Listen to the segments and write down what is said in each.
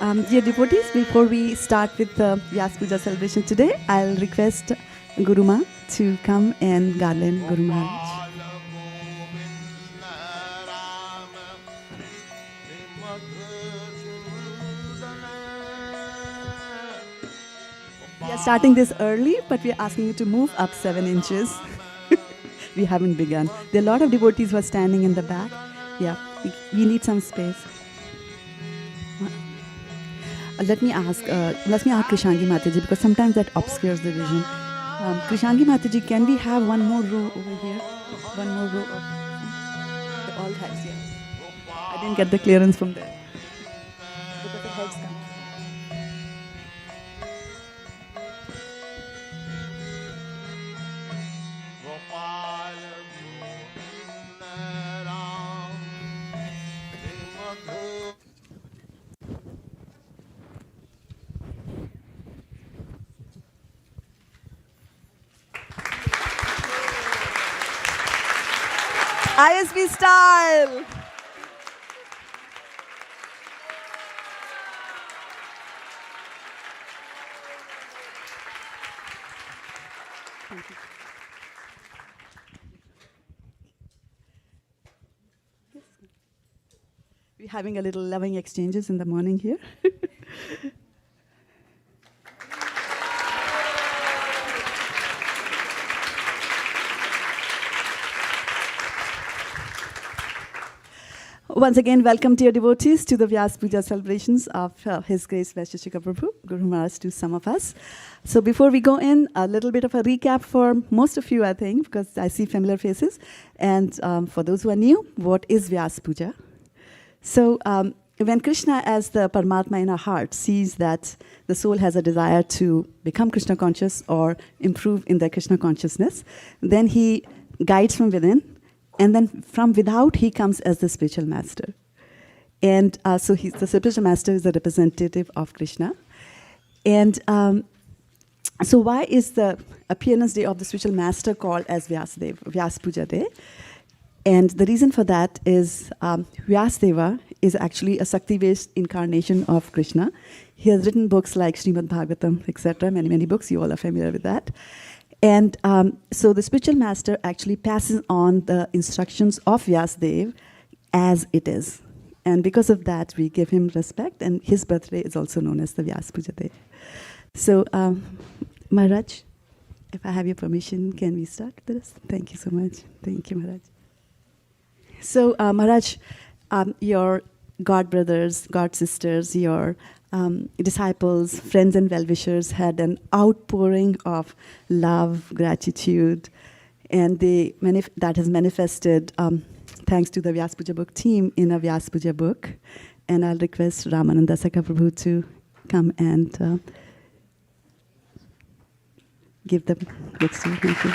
Dear devotees, before we start with the Vyāsa-pūjā celebration today, I'll request Guru Ma to come and garland Guru Maharaj. We are starting this early, but we are asking you to move up 7 inches. We haven't begun. There are a lot of devotees who are standing in the back. Yeah, we need some space. Let me ask Krishangi Mataji, because sometimes that obscures the vision. Krishangi Mataji, can we have one more row over here? One more row of all heads here. I didn't get the clearance from there. Because the heads come. ISV style. Thank you. We're having a little loving exchanges in the morning here. Once again, welcome dear devotees to the Vyāsa-pūjā celebrations of His Grace Vaiśeṣika Prabhu, Guru Maharaj to some of us. So before we go in, a little bit of a recap for most of you, I think, because I see familiar faces. And for those who are new, what is Vyāsa-pūjā? So when Krishna as the Paramatma in our heart sees that the soul has a desire to become Krishna conscious or improve in their Krishna consciousness, then he guides from within. And then from without, he comes as the spiritual master. And so the spiritual master is the representative of Krishna. And so why is the appearance day of the spiritual master called as Vyāsa-pūjā day? And the reason for that is Vyasadeva is actually a Sakti-based incarnation of Krishna. He has written books like Srimad Bhagavatam, etc., many, many books. You all are familiar with that. And so the spiritual master actually passes on the instructions of Vyasadeva as it is. And because of that, we give him respect, and his birthday is also known as the Vyāsa-pūjā day. So, Maharaj, if I have your permission, can we start with this? Thank you so much. Thank you, Maharaj. So, Maharaj, your god brothers, god sisters, your disciples, friends and well-wishers had an outpouring of love, gratitude, and that has manifested thanks to the Vyāsa-pūjā book team in a Vyāsa-pūjā book. And I'll request Ramananda Dasa Prabhu to come and give the books to you. Thank you.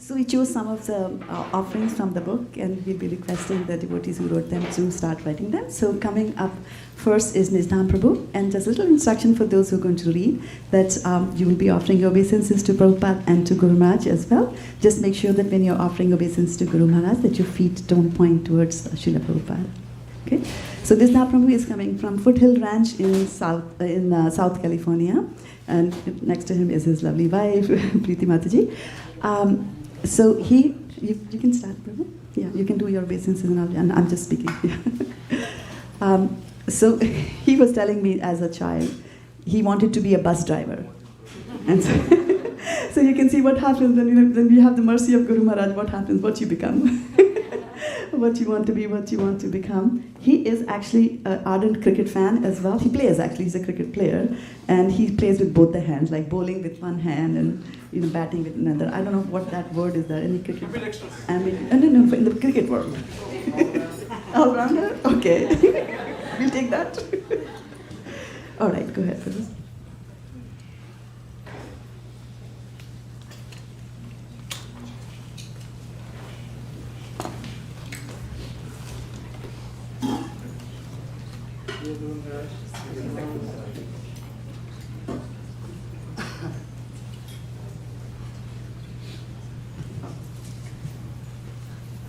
So we chose some of the offerings from the book, and we'll be requesting the devotees who wrote them to start writing them. So coming up first is Nizdham Prabhu, and just a little instruction for those who are going to read, that you will be offering obeisances to Prabhupada and to Guru Maharaj as well. Just make sure that when you're offering obeisance to Guru Maharaj, that your feet don't point towards Srila Prabhupada. Okay? So Nizdham Prabhu is coming from Foothill Ranch in South California, and next to him is his lovely wife, Preeti Mataji. So you can start, Prabhu. Yeah, you can do your obeisances and I'm just speaking. So he was telling me as a child, he wanted to be a bus driver. And so, so you can see what happens when you have the mercy of Guru Maharaj, what happens, what you become. What you want to be, what you want to become. He is actually an ardent cricket fan as well. He plays actually, he's a cricket player. And he plays with both the hands, like bowling with one hand and batting with another. I don't know what that word is there. Any cricket? I mean, no, in the cricket world. All-rounder? Okay. We'll take that. All right, go ahead, Phyllis.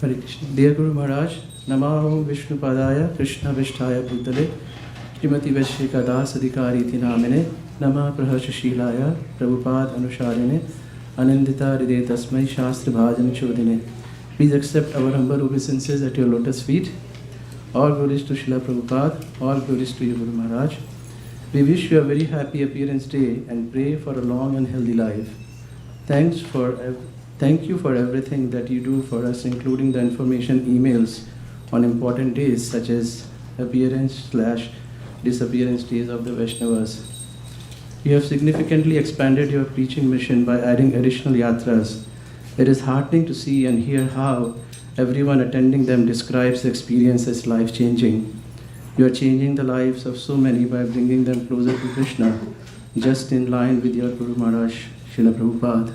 Hare Krishna. Dear Guru Maharaj, Namaho Vishnu Padaya, Krishna Vishtaya Bhutale, Srimati Vaiśeṣika Dasa Adhikari Namine, Nama Prahashashilaya, Prabhupada Anusharine, Anandita Hriday Tasmai Shastra Bhajan Chodine. Please accept our humble obeisances at your lotus feet. All glories to Srila Prabhupada, all glories to you, Guru Maharaj. We wish you a very happy appearance day and pray for a long and healthy life. Thank you for everything that you do for us, including the information emails on important days such as appearance/disappearance days of the Vaishnavas. You have significantly expanded your preaching mission by adding additional yatras. It is heartening to see and hear how everyone attending them describes the experience as life-changing. You are changing the lives of so many by bringing them closer to Krishna, just in line with your Guru Maharaj, Srila Prabhupada.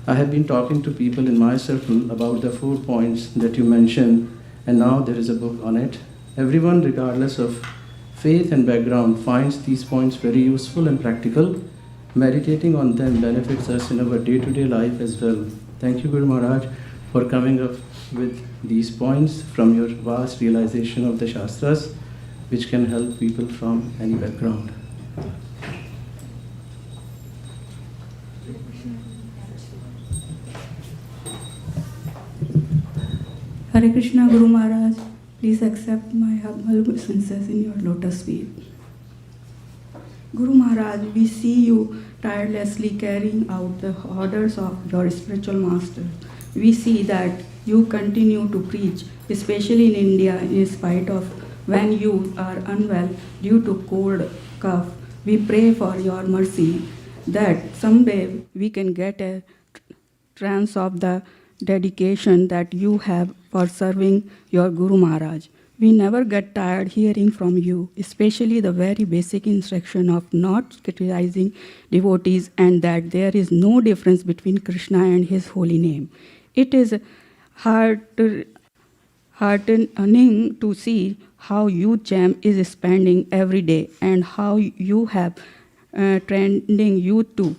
I have been talking to people in my circle about the 4 points that you mentioned, and now there is a book on it. Everyone, regardless of faith and background, finds these points very useful and practical. Meditating on them benefits us in our day-to-day life as well. Thank you, Guru Maharaj, for coming up with these points from your vast realization of the Shastras, which can help people from any background. Hare Krishna, Guru Maharaj, please accept my humble obeisances in your lotus feet. Guru Maharaj, we see you tirelessly carrying out the orders of your spiritual master. We see that you continue to preach, especially in India, in spite of when you are unwell due to cold cough. We pray for your mercy that someday we can get a trance of the dedication that you have for serving your Guru Maharaj. We never get tired hearing from you, especially the very basic instruction of not criticizing devotees and that there is no difference between Krishna and his holy name. It is heartening to see how youth jam is expanding every day and how you have trending youth to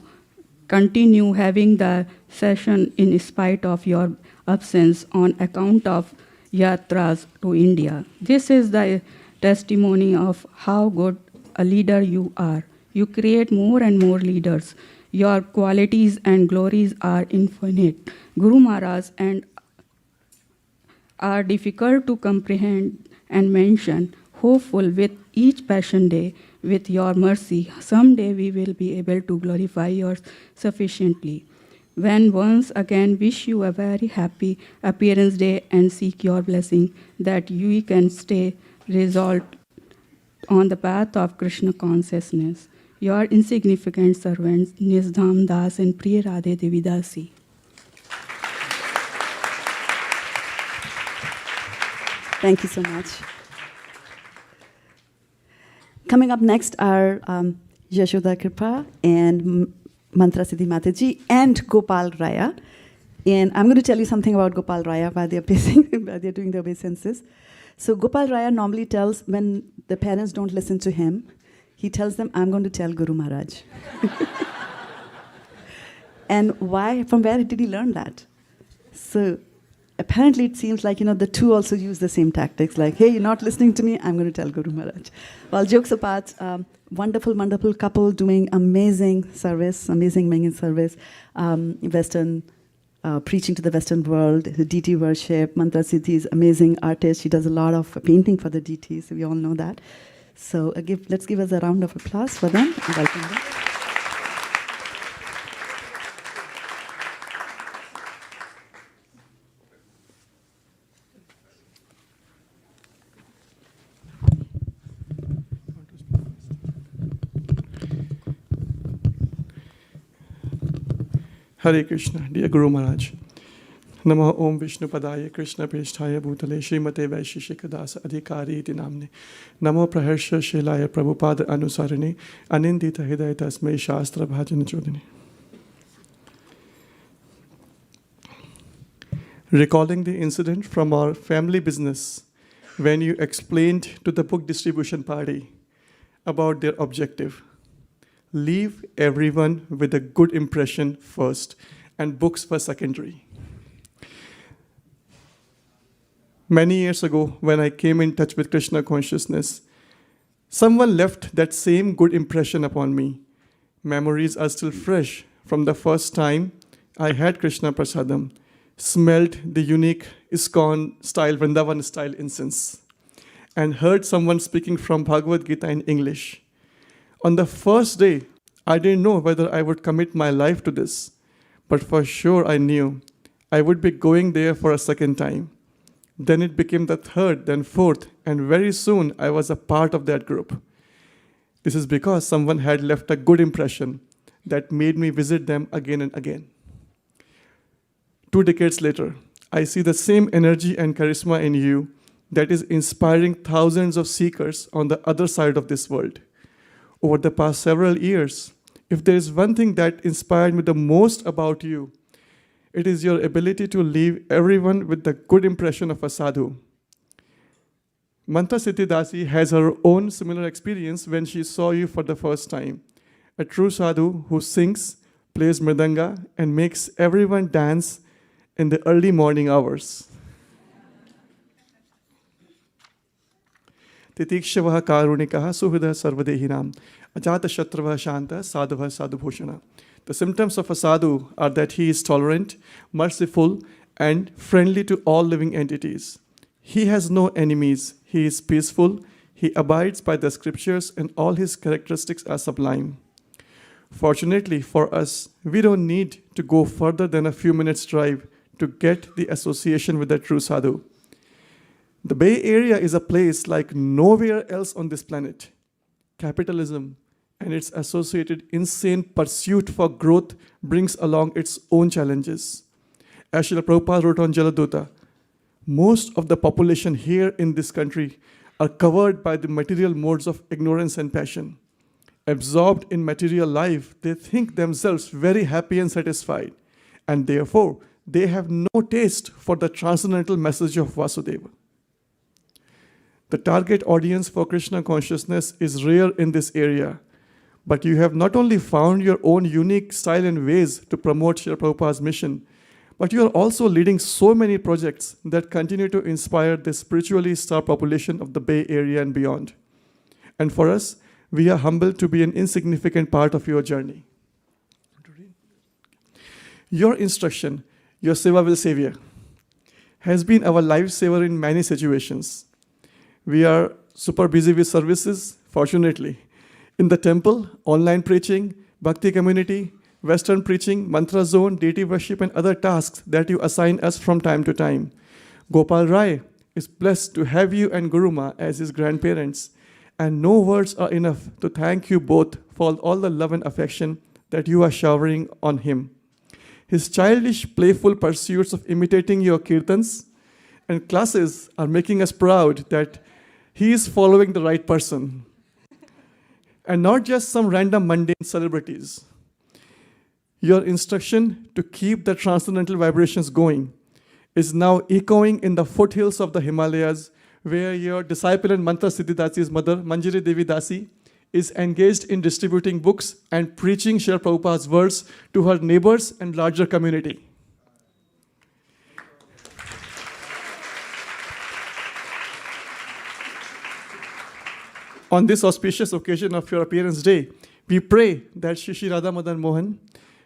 continue having the session in spite of your absence on account of yatras to India. This is the testimony of how good a leader you are. You create more and more leaders. Your qualities and glories are infinite. Guru Maharaj and are difficult to comprehend and mention. Hopeful with each Passion Day, with your mercy, someday we will be able to glorify yours sufficiently. When once again wish you a very happy appearance day and seek your blessing that you can stay resolved on the path of Krishna consciousness. Your insignificant servants, Nizdham Das and Priya Radhe Devi Dasi. Thank you so much. Coming up next are Yashoda Kripa and Mantra Siddhi Mataji and Gopal Raya. And I'm going to tell you something about Gopal Raya while they're doing the obeisances. So Gopal Raya normally tells, when the parents don't listen to him, he tells them, I'm going to tell Guru Maharaj. And why? From where did he learn that? So apparently it seems like, the two also use the same tactics, like, hey, you're not listening to me, I'm going to tell Guru Maharaj. Well, jokes apart, wonderful, wonderful couple doing amazing service, amazing Mengen service, Western preaching to the Western world, the deity worship. Mantra Siddhi is amazing artist. She does a lot of painting for the deities. We all know that. So let's give us a round of applause for them. And welcome them. Hare Krishna, dear Guru Maharaj. Namo Om Vishnu Padaya Krishna Prishthaya Bhutale Srimate Vaiśeṣika Dasa Adhikari iti namne. Namo Praharsha Shelaya Prabhupada Anusarane Anindita Hidaya Tasmai Shastra Bhajana Chodhane. Recalling the incident from our family business when you explained to the book distribution party about their objective. Leave everyone with a good impression first, and books were secondary. Many years ago, when I came in touch with Krishna consciousness, someone left that same good impression upon me. Memories are still fresh from the first time I had Krishna Prasadam, smelled the unique ISKCON style, Vrindavan style incense, and heard someone speaking from Bhagavad Gita in English. On the first day, I didn't know whether I would commit my life to this, but for sure I knew I would be going there for a second time. Then it became the third, then fourth, and very soon I was a part of that group. This is because someone had left a good impression that made me visit them again and again. 2 decades later, I see the same energy and charisma in you that is inspiring thousands of seekers on the other side of this world. Over the past several years, if there is one thing that inspired me the most about you, it is your ability to leave everyone with the good impression of a sadhu. Mantra Siddhi Dasi has her own similar experience when she saw you for the first time. A true sadhu who sings, plays mridanga, and makes everyone dance in the early morning hours. Titikshavaha karunikaha suhida sarvadehinam ajata shatrava shanta sadhava sadhubhushana. The symptoms of a sadhu are that he is tolerant, merciful, and friendly to all living entities. He has no enemies, he is peaceful, he abides by the scriptures, and all his characteristics are sublime. Fortunately for us, we don't need to go further than a few minutes' drive to get the association with the true sadhu. The Bay Area is a place like nowhere else on this planet. Capitalism and its associated insane pursuit for growth brings along its own challenges. As Srila Prabhupada wrote on Jaladuta, most of the population here in this country are covered by the material modes of ignorance and passion. Absorbed in material life, they think themselves very happy and satisfied, and therefore they have no taste for the transcendental message of Vasudeva. The target audience for Krishna consciousness is rare in this area, but you have not only found your own unique style and ways to promote Srila Prabhupada's mission, but you are also leading so many projects that continue to inspire the spiritually starved population of the Bay Area and beyond. And for us, we are humbled to be an insignificant part of your journey. Your instruction, your Seva will save you, has been our lifesaver in many situations. We are super busy with services, fortunately. In the temple, online preaching, bhakti community, Western preaching, mantra zone, deity worship, and other tasks that you assign us from time to time. Gopal Rai is blessed to have you and Guruma as his grandparents, and no words are enough to thank you both for all the love and affection that you are showering on him. His childish, playful pursuits of imitating your kirtans and classes are making us proud that he is following the right person, and not just some random mundane celebrities. Your instruction to keep the transcendental vibrations going is now echoing in the foothills of the Himalayas, where your disciple and Mantra Siddhi Dasi's mother, Manjari Devi Dasi, is engaged in distributing books and preaching Srila Prabhupada's words to her neighbors and larger community. On this auspicious occasion of your appearance day, we pray that Shri Radha Madan Mohan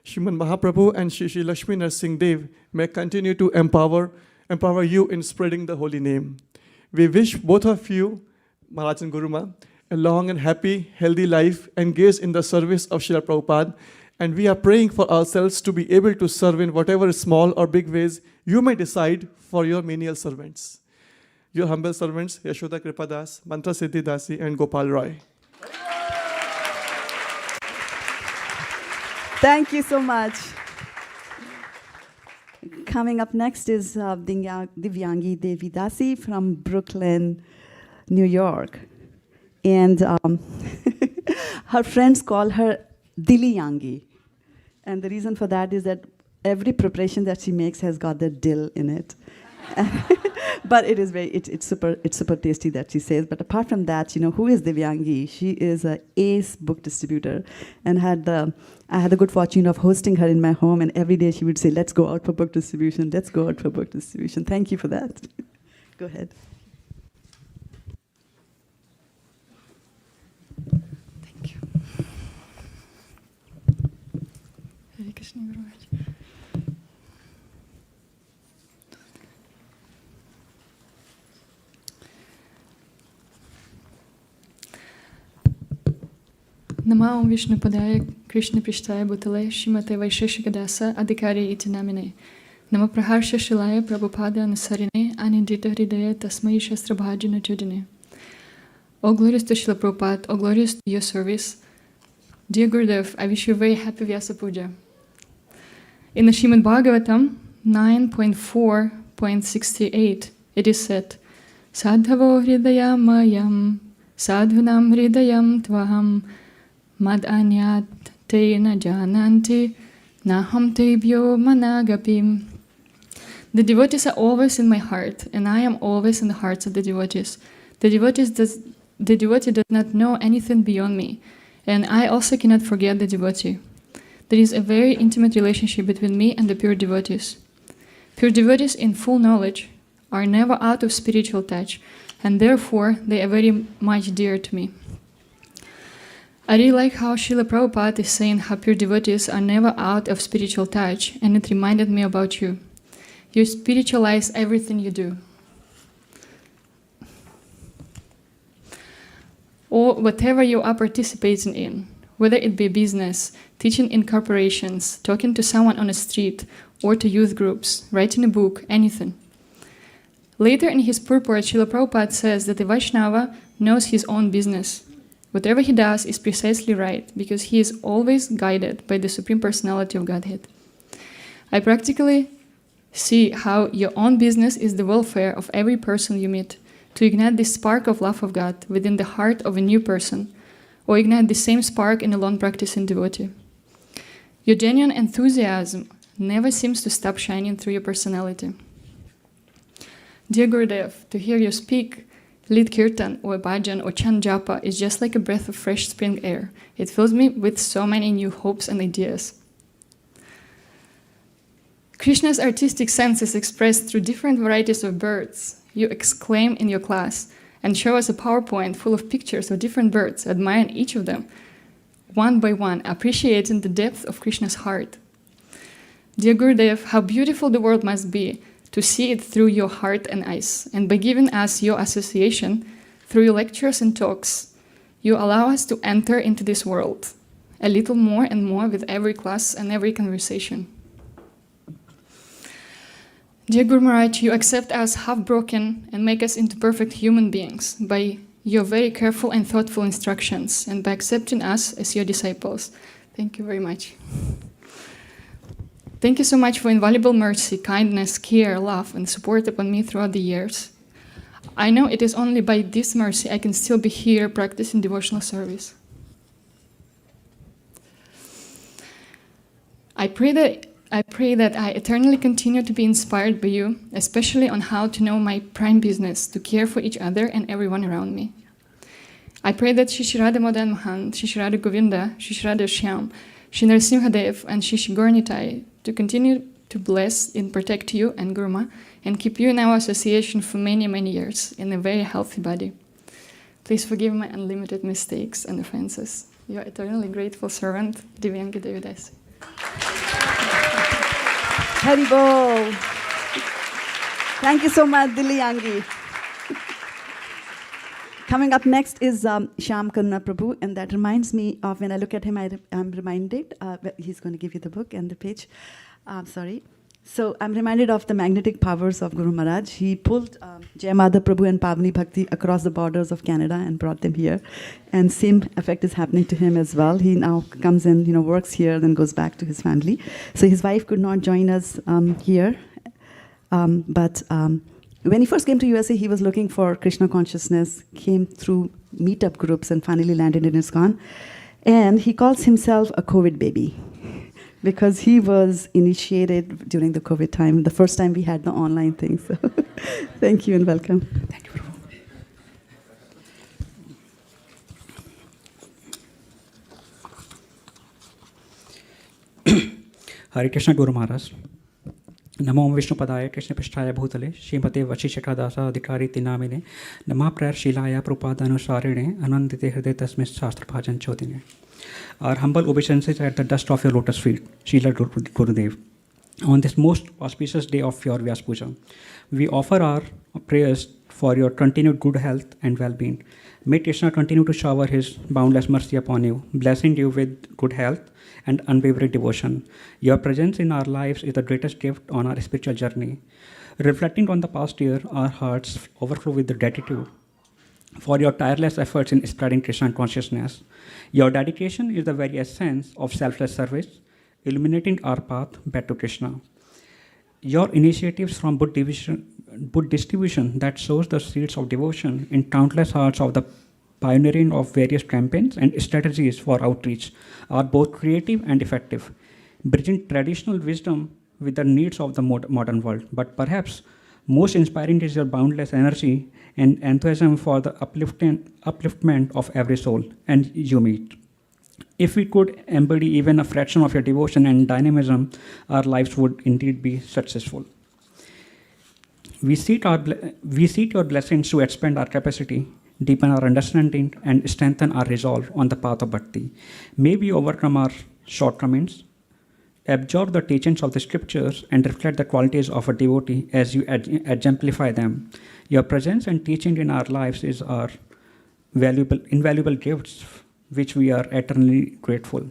Sriman Mahaprabhu and Shri Lakshmi Narsingh Dev may continue to empower you in spreading the holy name. We wish both of you, Maharaj and Guruma, a long and happy, healthy life engaged in the service of Srila Prabhupada. And we are praying for ourselves to be able to serve in whatever small or big ways you may decide for your menial servants. Your humble servants, Yashoda Kripadas, Mantra Siddhi Dasi, and Gopal Roy. Thank you so much. Coming up next is Divyangi Devi Dasi from Brooklyn, New York. And her friends call her Diliyangi. And the reason for that is that every preparation that she makes has got the dill in it. But it is it's super tasty that she says. But apart from that, who is Divyangi? She is an ace book distributor, and I had the good fortune of hosting her in my home. And every day she would say, "Let's go out for book distribution. Let's go out for book distribution." Thank you for that. Go ahead. Thank you. Hare Krishna, Guru Maharaj. Namo Vishnu Padaya Krishna Prishtaya Bhutale Shrimate Vaiśeṣika Dasa Adhikari iti namine. Namo Praharsha Shilaya Prabhupada Anusarine Anindita Hridaya Tasmai Shastra Bhajana Judine. All glorious to Srila Prabhupada, all glorious to your service. Dear Gurudev, I wish you a very happy Vyāsa-pūjā. In the Srimad Bhagavatam 9.4.68, it is said, Sadhavo hridaya mayam, sadhunam hridayam tvaham, mad anyat te na jananti, naham tebhyo managapim. The devotees are always in my heart, and I am always in the hearts of the devotees. The devotee does not know anything beyond me, and I also cannot forget the devotee. There is a very intimate relationship between me and the pure devotees. Pure devotees in full knowledge are never out of spiritual touch, and therefore they are very much dear to me. I really like how Srila Prabhupada is saying how pure devotees are never out of spiritual touch, and it reminded me about you. You spiritualize everything you do. Or whatever you are participating in, whether it be business, teaching in corporations, talking to someone on a street, or to youth groups, writing a book, anything. Later in his purport, Srila Prabhupada says that the Vaishnava knows his own business. Whatever he does is precisely right, because he is always guided by the Supreme Personality of Godhead. I practically see how your own business is the welfare of every person you meet, to ignite this spark of love of God within the heart of a new person, or ignite the same spark in a long-practicing devotee. Your genuine enthusiasm never seems to stop shining through your personality. Dear Gurudev, to hear you speak, lead kirtan or bhajan or chant japa is just like a breath of fresh spring air. It fills me with so many new hopes and ideas. Krishna's artistic sense is expressed through different varieties of birds. You exclaim in your class and show us a PowerPoint full of pictures of different birds, admiring each of them, one by one, appreciating the depth of Krishna's heart. Dear Gurudev, how beautiful the world must be to see it through your heart and eyes. And by giving us your association, through your lectures and talks, you allow us to enter into this world, a little more and more with every class and every conversation. Dear Guru Maharaj, you accept us half-broken and make us into perfect human beings by your very careful and thoughtful instructions and by accepting us as your disciples. Thank you very much. Thank you so much for invaluable mercy, kindness, care, love, and support upon me throughout the years. I know it is only by this mercy I can still be here practicing devotional service. I pray that I eternally continue to be inspired by you, especially on how to know my prime business, to care for each other and everyone around me. I pray that Shri Radha Madan Mohan, Shri Radha Govinda, Shri Radha Shyam, Shri Narasimhadev, and Shri Gauranitai to continue to bless and protect you and Guruma and keep you in our association for many, many years in a very healthy body. Please forgive my unlimited mistakes and offenses. Your eternally grateful servant, Divyangi Devi Dasa. Haribol. Thank you so much, Dilli Angi. Coming up next is Shyam Karuna Prabhu, and that reminds me of when I look at him, I'm reminded, he's going to give you the book and the page. Sorry. So I'm reminded of the magnetic powers of Guru Maharaj. He pulled Jai Madhav Prabhu and Pavni Bhakti across the borders of Canada and brought them here. And same effect is happening to him as well. He now comes and works here, then goes back to his family. So his wife could not join us here. But when he first came to USA, he was looking for Krishna consciousness, came through meetup groups and finally landed in ISKCON. And he calls himself a COVID baby because he was initiated during the COVID time, the first time we had the online thing. So thank you and welcome. Thank you, Prabhu. Hare Krishna Guru Maharaj. नमो विष्णुपदाय कृष्णपृष्ठाय भूतले श्रीमते वैशेषिका दासा अधिकारी तिनामिने नमः प्रयरशीलाय प्रपादानुसारिणे आनंदिते हृदय तस्मै शास्त्रभाजन चोदिने. Our humble obeisances at the dust of your lotus feet, Srila Gurudev. On this most auspicious day of your Vyāsa-pūjā, we offer our prayers for your continued good health and well-being. May Krishna continue to shower his boundless mercy upon you, blessing you with good health and unwavering devotion. Your presence in our lives is the greatest gift on our spiritual journey. Reflecting on the past year, our hearts overflow with the gratitude for your tireless efforts in spreading Krishna consciousness. Your dedication is the very essence of selfless service, illuminating our path back to Krishna. Your initiatives from Buddh distribution that sows the seeds of devotion in countless hearts of the pioneering of various campaigns and strategies for outreach are both creative and effective, bridging traditional wisdom with the needs of the modern world. But perhaps most inspiring is your boundless energy and enthusiasm for the upliftment of every soul and you meet. If we could embody even a fraction of your devotion and dynamism, our lives would indeed be successful. We seek your blessings to expand our capacity, deepen our understanding, and strengthen our resolve on the path of bhakti. May we overcome our shortcomings, absorb the teachings of the scriptures, and reflect the qualities of a devotee as you exemplify them. Your presence and teaching in our lives is our invaluable gifts, which we are eternally grateful.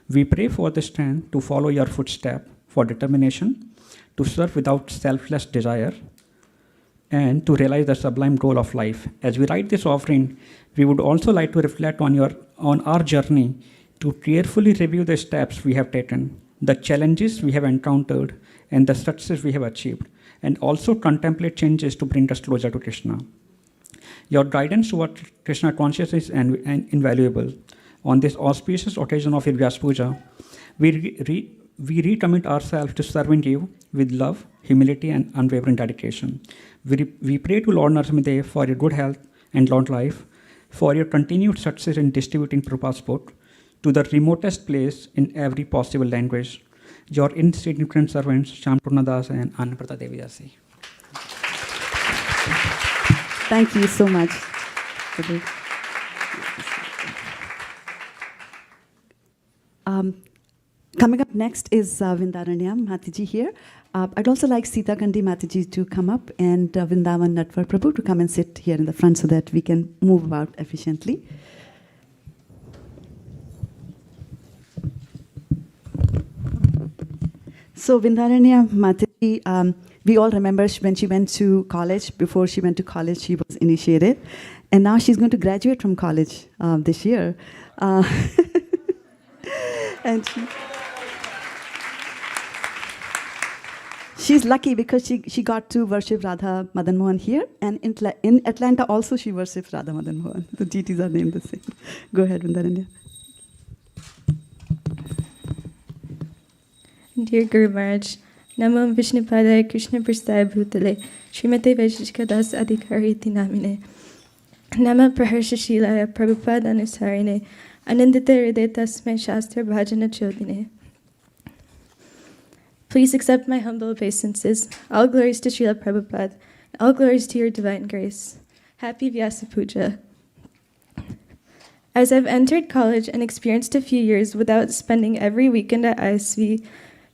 We pray for the strength to follow your footsteps, for determination, to serve without selfless desire, and to realize the sublime goal of life. As we write this offering, we would also like to reflect on our journey to carefully review the steps we have taken, the challenges we have encountered, and the success we have achieved, and also contemplate changes to bring us closer to Krishna. Your guidance toward Krishna consciousness is invaluable. On this auspicious occasion of your Vyāsa-pūjā, we recommit ourselves to serving you with love, humility, and unwavering dedication. We pray to Lord Narasimhadev for your good health and long life, for your continued success in distributing Prabhupada's book to the remotest place in every possible language. Your insignificant servants, Shyam Karuna Dasa and Annaprata Devi Dasi. Thank you so much. Coming up next is Vrindaranya Mataji here. I'd also like Sita Kandi Mataji to come up and Vrindavan Natwar Prabhu to come and sit here in the front so that we can move about efficiently. So Vrindaranya Mataji, we all remember when she went to college. Before she went to college, she was initiated. And now she's going to graduate from college this year. And she's lucky because she got to worship Radha Madan Mohan here. And in Atlanta also she worships Radha Madan Mohan. The deities are named the same. Go ahead, Vrindaranya. Dear Guru Maharaj, Namo Vishnupadaya Krishna Prasthaya Bhutale Srimate Vaiśeṣika Dasa Adhikari Tinamine Nama Praharshashilaya Prabhupada Anusarine Anandita Hridaya Tasmai Shastra Bhajana Chodine. Please accept my humble obeisances. All glories to Srila Prabhupada. All glories to your divine grace. Happy Vyāsa-pūjā. As I've entered college and experienced a few years without spending every weekend at ISV,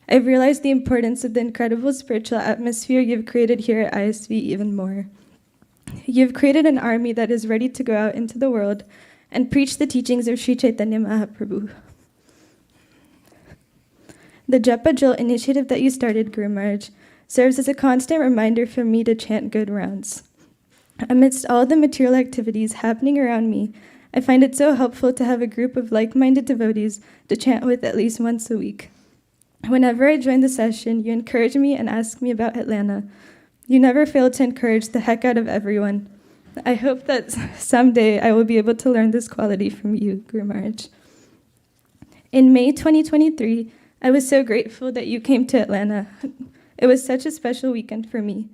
I've realized the importance of the incredible spiritual atmosphere you've created here at ISV even more. You've created an army that is ready to go out into the world and preach the teachings of Sri Chaitanya Mahaprabhu. The Japa Jal initiative that you started, Guru Maharaj, serves as a constant reminder for me to chant good rounds. Amidst all the material activities happening around me, I find it so helpful to have a group of like-minded devotees to chant with at least once a week. Whenever I join the session, you encourage me and ask me about Atlanta. You never fail to encourage the heck out of everyone. I hope that someday I will be able to learn this quality from you, Guru Maharaj. In May 2023, I was so grateful that you came to Atlanta. It was such a special weekend for me.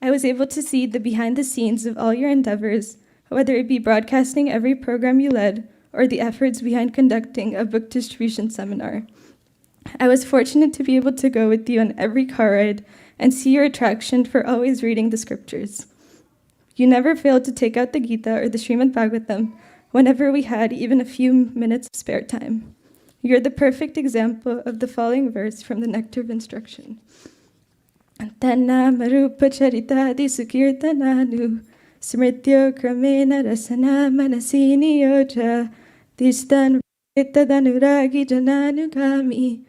I was able to see the behind the scenes of all your endeavors, whether it be broadcasting every program you led or the efforts behind conducting a book distribution seminar. I was fortunate to be able to go with you on every car ride and see your attraction for always reading the scriptures. You never failed to take out the Gita or the Srimad Bhagavatam whenever we had even a few minutes of spare time. You're the perfect example of the following verse from the Nectar of Instruction. Tanna marupa charitadi sukirtananu smrityo kramena rasana manasini yoja tistan itadanuragi jananugami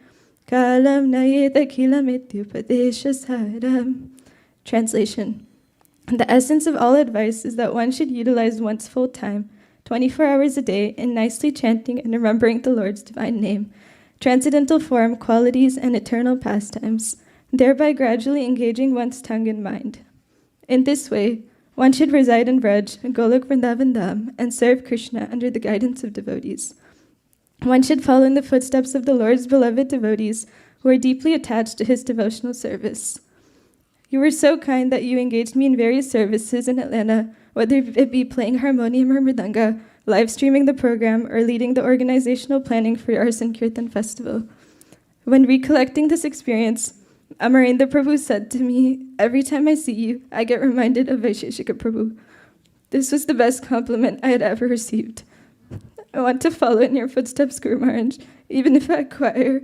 kalam nayeta kilamityupadesha saram. Translation. The essence of all advice is that one should utilize one's full time, 24 hours a day, in nicely chanting and remembering the Lord's divine name, transcendental form, qualities, and eternal pastimes, thereby gradually engaging one's tongue and mind. In this way, one should reside in Braj, Golok Vrindavan Dham, and serve Krishna under the guidance of devotees. One should follow in the footsteps of the Lord's beloved devotees who are deeply attached to his devotional service. You were so kind that you engaged me in various services in Atlanta, whether it be playing harmonium or mridanga, live streaming the program, or leading the organizational planning for our Sankirtan festival. When recollecting this experience, Amarendra Prabhu said to me, "Every time I see you, I get reminded of Vaiśeṣika Prabhu." This was the best compliment I had ever received. I want to follow in your footsteps, Guru Maharaj. Even if I acquire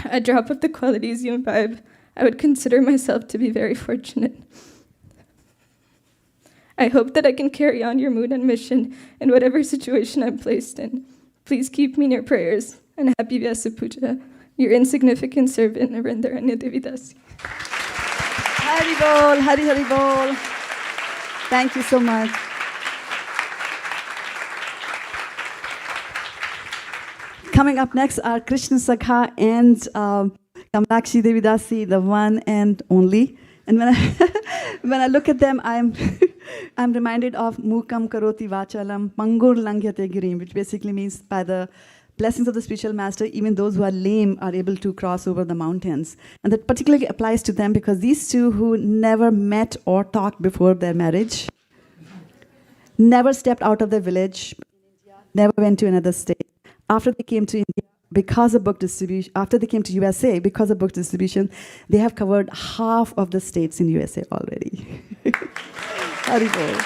a drop of the qualities you imbibe, I would consider myself to be very fortunate. I hope that I can carry on your mood and mission in whatever situation I'm placed in. Please keep me in your prayers, and happy Vyāsa-pūjā. Your insignificant servant, Narendra Devotees. Hari Bol, Hari Bol. Thank you so much. Coming up next are Krishna Sakha and Kamalakshi Devidasi, the one and only. And when I look at them, I'm reminded of Mukam Karoti Vachalam Pangur Langyate Girim, which basically means by the blessings of the spiritual master, even those who are lame are able to cross over the mountains. And that particularly applies to them because these two who never met or talked before their marriage, never stepped out of their village, never went to another state. After they came to India, because of book distribution, after they came to USA, because of book distribution, they have covered half of the states in USA already. Hari Bol.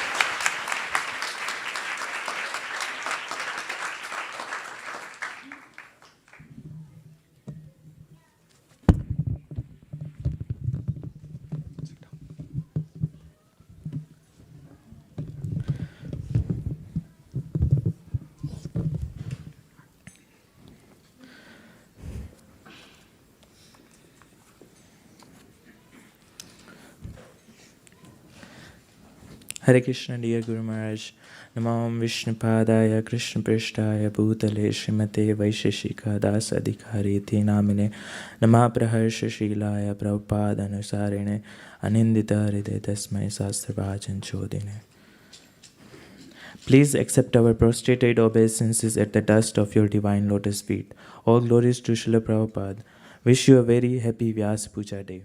Hare Krishna, dear Guru Maharaj. Namam Vishnupadaya Krishna Prishtaya Bhutale Srimate Vaiśeṣika Dasa Adhikariti Namine Nama Praharsha Shilaya Prabhupada Anusarine Anindita Hridaya Tasmai Sastravajan Chodine. Please accept our prostrated obeisances at the dust of your divine lotus feet. All glories to Srila Prabhupada. Wish you a very happy Vyāsa-pūjā day.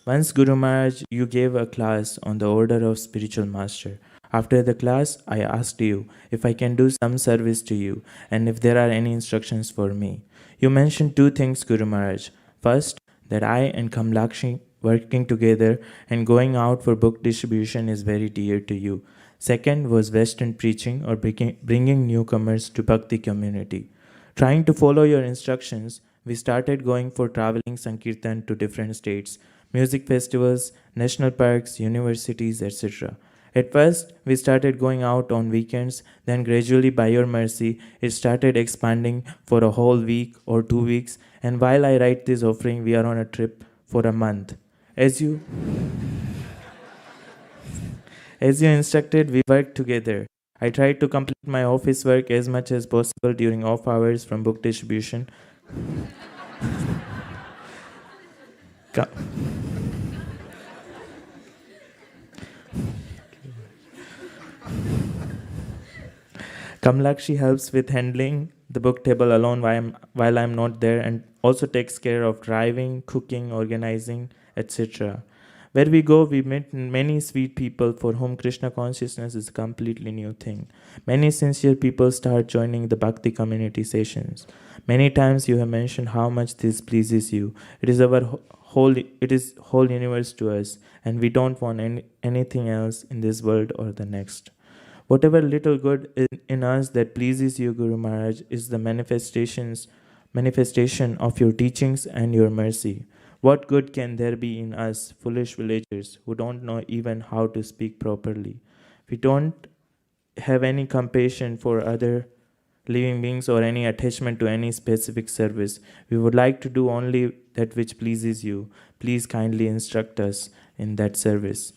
Once, Guru Maharaj, you gave a class on the order of spiritual master. After the class, I asked you if I can do some service to you and if there are any instructions for me. You mentioned two things, Guru Maharaj. First, that I and Kamalakshi working together and going out for book distribution is very dear to you. Second was Western preaching or bringing newcomers to Bhakti community. Trying to follow your instructions we started going for traveling Sankirtan to different states, music festivals, national parks, universities, etc. At first, we started going out on weekends, then gradually, by your mercy, it started expanding for a whole week or 2 weeks, and while I write this offering, we are on a trip for a month. As you instructed, we worked together. I tried to complete my office work as much as possible during off hours from book distribution. Co- Kamlakshi helps with handling the book table alone while I'm not there, and also takes care of driving, cooking, organizing, etc. Where we go, we meet many sweet people for whom Krishna consciousness is a completely new thing. Many sincere people start joining the Bhakti community sessions. Many times you have mentioned how much this pleases you. It is whole universe to us, and we don't want anything else in this world or the next. Whatever little good in us that pleases you, Guru Maharaj, is the manifestation of your teachings and your mercy. What good can there be in us, foolish villagers, who don't know even how to speak properly? We don't have any compassion for other living beings or any attachment to any specific service. We would like to do only that which pleases you. Please kindly instruct us in that service.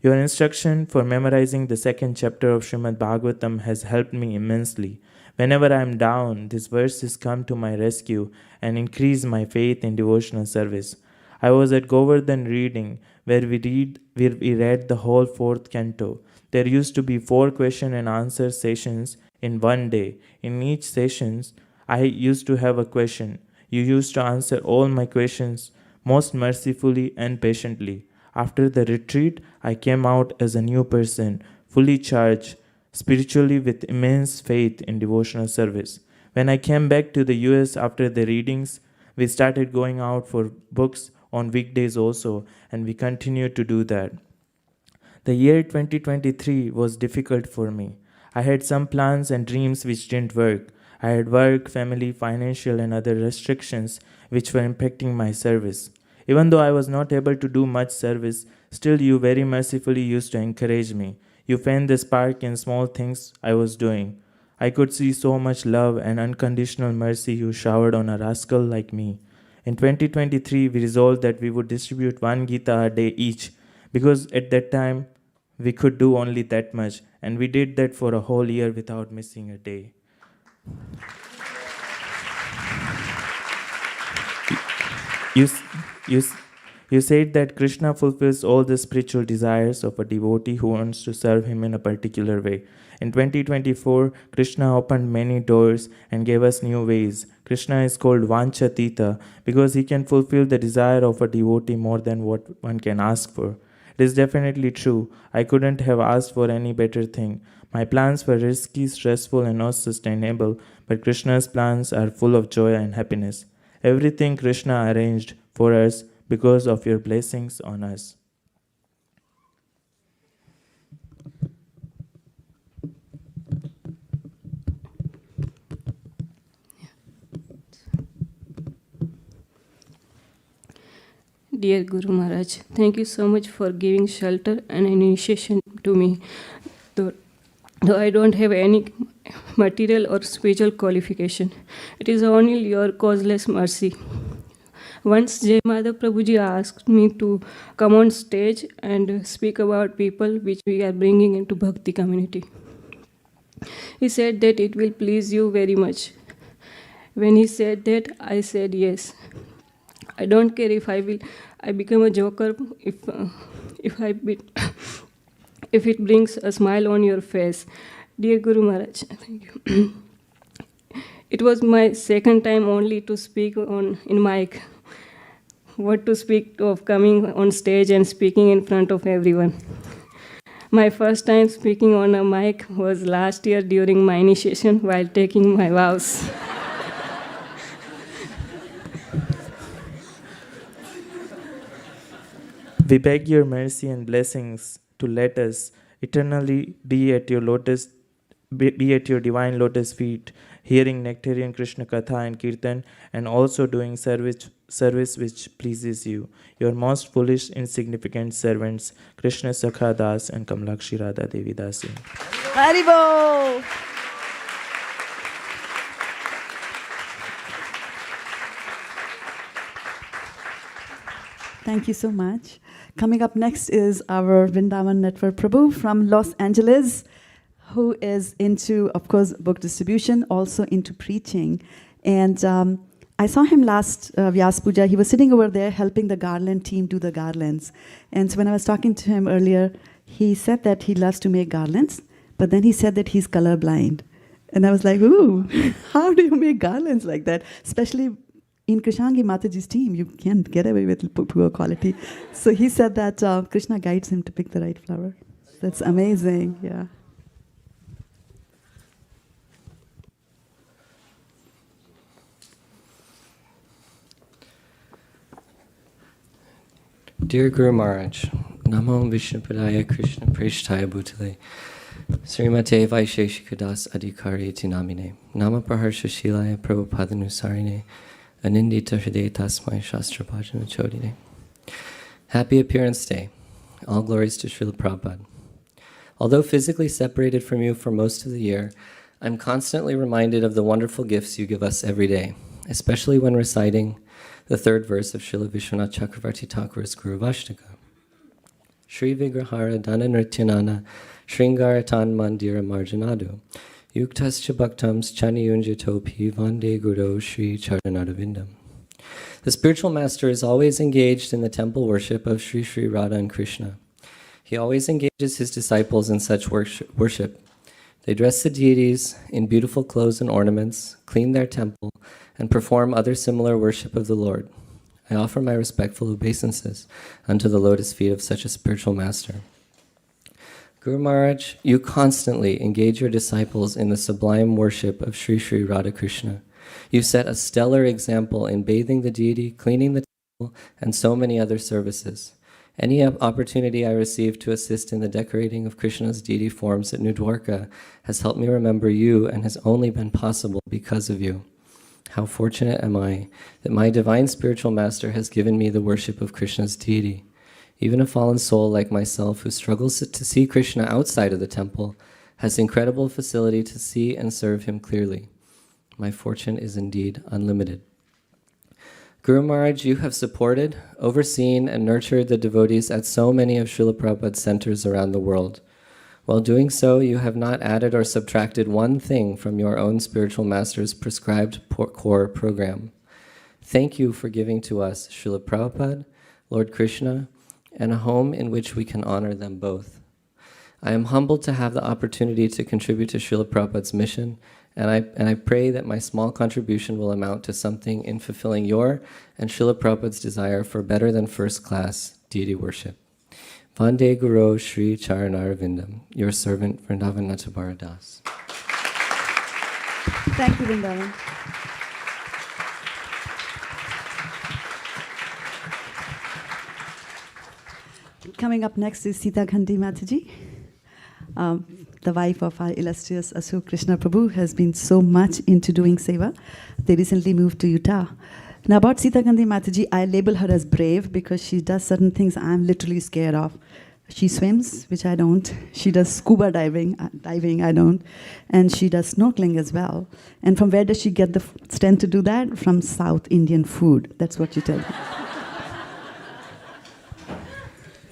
Your instruction for memorizing the second chapter of Srimad Bhagavatam has helped me immensely. Whenever I am down, these verses come to my rescue and increase my faith in devotional service. I was at Govardhan reading, where we read the whole fourth canto. There used to be 4 question and answer sessions in one day. In each session, I used to have a question. You used to answer all my questions most mercifully and patiently. After the retreat, I came out as a new person, fully charged, spiritually with immense faith in devotional service. When I came back to the US after the readings, we started going out for books on weekdays also, and we continued to do that. The year 2023 was difficult for me. I had some plans and dreams which didn't work. I had work, family, financial, and other restrictions which were impacting my service. Even though I was not able to do much service, still you very mercifully used to encourage me. You fanned the spark in small things I was doing. I could see so much love and unconditional mercy you showered on a rascal like me. In 2023, we resolved that we would distribute 1 Gita a day each, because at that time we could do only that much, and we did that for a whole year without missing a day. You said that Krishna fulfills all the spiritual desires of a devotee who wants to serve him in a particular way. In 2024, Krishna opened many doors and gave us new ways. Krishna is called Vanchatita because he can fulfill the desire of a devotee more than what one can ask for. It is definitely true. I couldn't have asked for any better thing. My plans were risky, stressful, and not sustainable, but Krishna's plans are full of joy and happiness. Everything Krishna arranged for us because of your blessings on us. Dear Guru Maharaj, thank you so much for giving shelter and initiation to me. Though I don't have any material or spiritual qualification, it is only your causeless mercy. Once Jai Madhav Prabhuji asked me to come on stage and speak about people which we are bringing into Bhakti community. He said that it will please you very much. When he said that, I said yes. I don't care if I become a joker if it brings a smile on your face. Dear Guru Maharaj, thank you. It was my second time only to speak in mic. What to speak of coming on stage and speaking in front of everyone. My first time speaking on a mic was last year during my initiation while taking my vows. We beg your mercy and blessings to let us eternally be at your lotus be at your divine lotus feet, hearing nectarian Krishna Katha and Kirtan, and also doing service which pleases you. Your most foolish, insignificant servants, Krishna Sakha Das and Kamlakshi Radha Devi Dasi. Haribo! Thank you so much. Coming up next is our Vrindavan Network Prabhu from Los Angeles, who is into, of course, book distribution, also into preaching. And I saw him last Vyāsa-pūjā. He was sitting over there helping the garland team do the garlands. And so when I was talking to him earlier, he said that he loves to make garlands, but then he said that he's colorblind. And I was like, ooh, how do you make garlands like that? Especially in Krishnangi Mataji's team, you can't get away with poor quality. So he said that Krishna guides him to pick the right flower. That's amazing, yeah. Dear Guru Maharaj, Namo Vyāsa-pūjā Krishna Prasthaya Bhutale, Srimate Vaiśeṣika Das Adhikari Tinamine, Nama Praharsha Shilaya Prabhupadanusarine, Anindita Hriday Tasmai Shastra Bhajana Chodine. Happy Appearance Day. All glories to Srila Prabhupada. Although physically separated from you for most of the year, I'm constantly reminded of the wonderful gifts you give us every day, especially when reciting the third verse of Srila Vishwanath Chakravarti Thakur's Guru Vaśeṣika. Shri Vigrahara Dana Nrityanana Shringaratan Mandira Marjanadu Yuktascha Bhaktams Chaniyunjatopi Vande Guru Shri Charanadavindam. The spiritual master is always engaged in the temple worship of Sri Sri Radha and Krishna. He always engages his disciples in such worship. They dress the deities in beautiful clothes and ornaments, clean their temple, and perform other similar worship of the Lord. I offer my respectful obeisances unto the lotus feet of such a spiritual master. Guru Maharaj, you constantly engage your disciples in the sublime worship of Sri Sri Radha Krishna. You set a stellar example in bathing the deity, cleaning the temple, and so many other services. Any opportunity I receive to assist in the decorating of Krishna's deity forms at New Dwarka has helped me remember you and has only been possible because of you. How fortunate am I that my divine spiritual master has given me the worship of Krishna's deity. Even a fallen soul like myself who struggles to see Krishna outside of the temple has incredible facility to see and serve him clearly. My fortune is indeed unlimited. Guru Maharaj, you have supported, overseen, and nurtured the devotees at so many of Srila Prabhupada's centers around the world. While doing so, you have not added or subtracted one thing from your own spiritual master's prescribed core program. Thank you for giving to us Srila Prabhupada, Lord Krishna, and a home in which we can honor them both. I am humbled to have the opportunity to contribute to Srila Prabhupada's mission, and I pray that my small contribution will amount to something in fulfilling your and Srila Prabhupada's desire for better than first-class deity worship. Vande Guru Shri Charanarvindam, your servant Vrindavan Natabara Das. Thank you, Vrindavan. Coming up next is Sita Ghandi Mataji, the wife of our illustrious Asuk Krishna Prabhu, has been so much into doing seva. They recently moved to Utah. Now about Sita Ghandi Mataji, I label her as brave because she does certain things I'm literally scared of. She swims, which I don't. She does scuba diving, I don't. And she does snorkeling as well. And from where does she get the strength to do that? From South Indian food. That's what she tells me.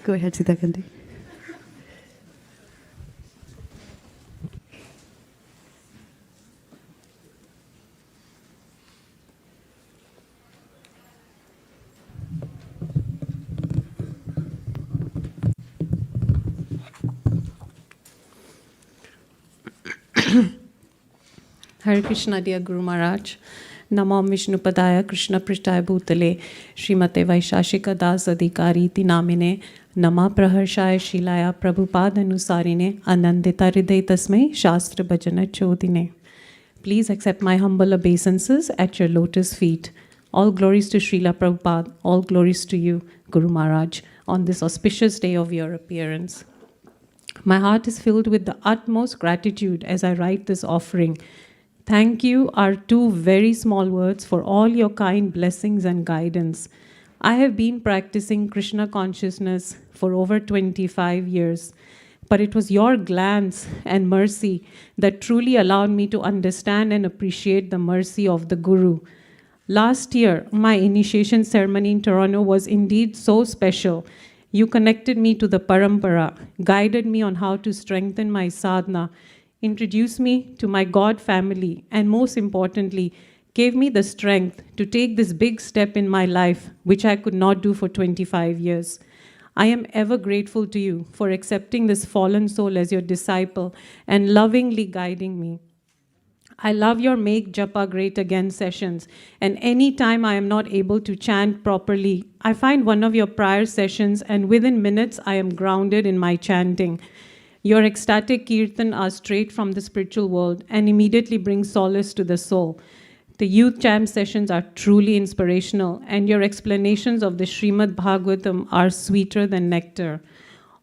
Go ahead, Sita Ghandi. Hare Krishna, dear Guru Maharaj. Namo Vishnu-padaya Krishna Prasthaya Bhutale Srimate Vaiśeṣika Das Adhikari Tinamine Nama Praharshaya Shilaya Prabhupadanusarine Anandita Hriday Tasmai Shastra Bhajana Chodine. Please accept my humble obeisances at your lotus feet. All glories to Srila Prabhupada, all glories to you, Guru Maharaj, on this auspicious day of your appearance. My heart is filled with the utmost gratitude as I write this offering. Thank you are two very small words for all your kind blessings and guidance. I have been practicing Krishna consciousness for over 25 years, but it was your glance and mercy that truly allowed me to understand and appreciate the mercy of the Guru. Last year, my initiation ceremony in Toronto was indeed so special. You connected me to the parampara, guided me on how to strengthen my sadhana, introduced me to my God family, and most importantly, gave me the strength to take this big step in my life, which I could not do for 25 years. I am ever grateful to you for accepting this fallen soul as your disciple and lovingly guiding me. I love your Make Japa Great Again sessions, and any time I am not able to chant properly, I find one of your prior sessions, and within minutes I am grounded in my chanting. Your ecstatic kirtan are straight from the spiritual world and immediately bring solace to the soul. The youth jam sessions are truly inspirational, and your explanations of the Srimad Bhagavatam are sweeter than nectar.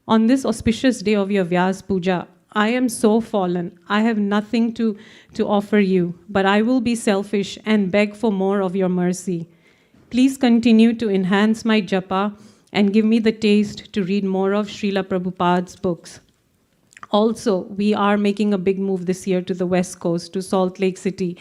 On this auspicious day of your Vyāsa-pūjā, I am so fallen. I have nothing to offer you, but I will be selfish and beg for more of your mercy. Please continue to enhance my japa and give me the taste to read more of Srila Prabhupada's books. Also, we are making a big move this year to the West Coast, to Salt Lake City.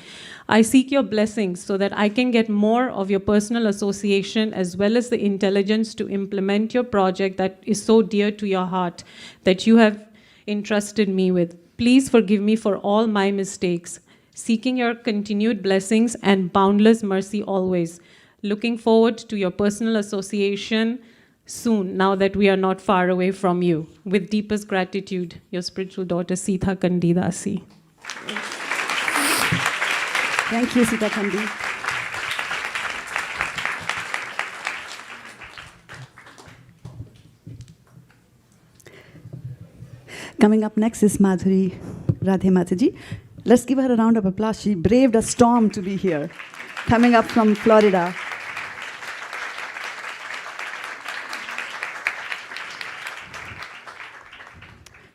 I seek your blessings so that I can get more of your personal association as well as the intelligence to implement your project that is so dear to your heart that you have entrusted me with. Please forgive me for all my mistakes. Seeking your continued blessings and boundless mercy always. Looking forward to your personal association soon, now that we are not far away from you. With deepest gratitude, your spiritual daughter, Sita Kandi Dasi. Thank you, Sita Kandi. Coming up next is Madhuri Radhe Mataji. Let's give her a round of applause. She braved a storm to be here. Coming up from Florida.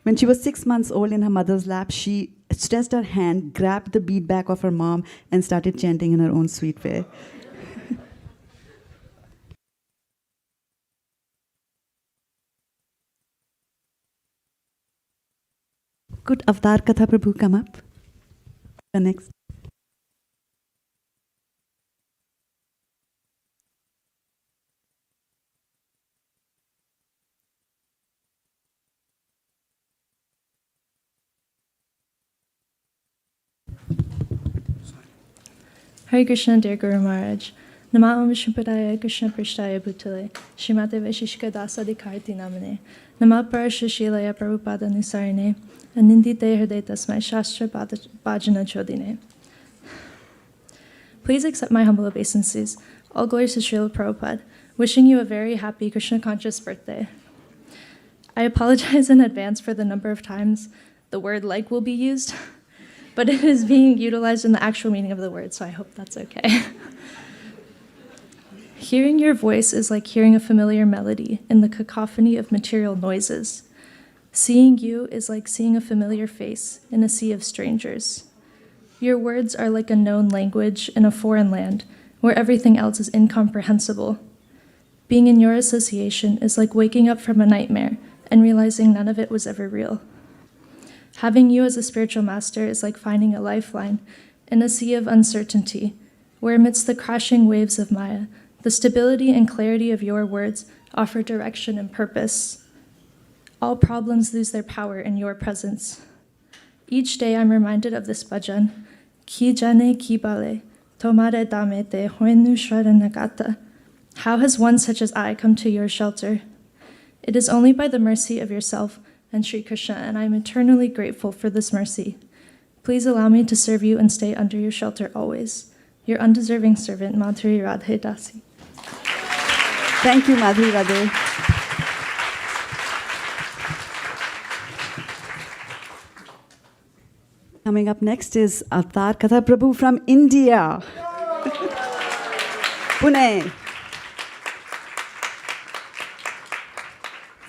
When she was 6 months old in her mother's lap, she stretched her hand, grabbed the bead bag of her mom, and started chanting in her own sweet way. Could Avatar Katha Prabhu come up? The next. Hare Krishna, dear Guru Maharaj. Namo Vishnupadaya Krishna Prishtaya Bhutale, Srimate Vaiśeṣika Dasa Dikarti Namane, Namo Parashashilaya Prabhupada Nusarine, Anindite Hriday Tasmai Shastra Bhajana Chodine. Please accept my humble obeisances. All glories to Srila Prabhupada. Wishing you a very happy Krishna conscious birthday. I apologize in advance for the number of times the word like will be used, but it is being utilized in the actual meaning of the word, so I hope that's okay. Hearing your voice is like hearing a familiar melody in the cacophony of material noises. Seeing you is like seeing a familiar face in a sea of strangers. Your words are like a known language in a foreign land where everything else is incomprehensible. Being in your association is like waking up from a nightmare and realizing none of it was ever real. Having you as a spiritual master is like finding a lifeline in a sea of uncertainty, where amidst the crashing waves of Maya, the stability and clarity of your words offer direction and purpose. All problems lose their power in your presence. Each day I'm reminded of this bhajan, Ki jane ki bale, tomare dame te hoenu shraranagata. How has one such as I come to your shelter? It is only by the mercy of yourself and Sri Krishna, and I am eternally grateful for this mercy. Please allow me to serve you and stay under your shelter always. Your undeserving servant, Madhuri Radhe Dasi. Thank you, Madhuri Radhe. Coming up next is Avatar Katha Prabhu from India. Pune.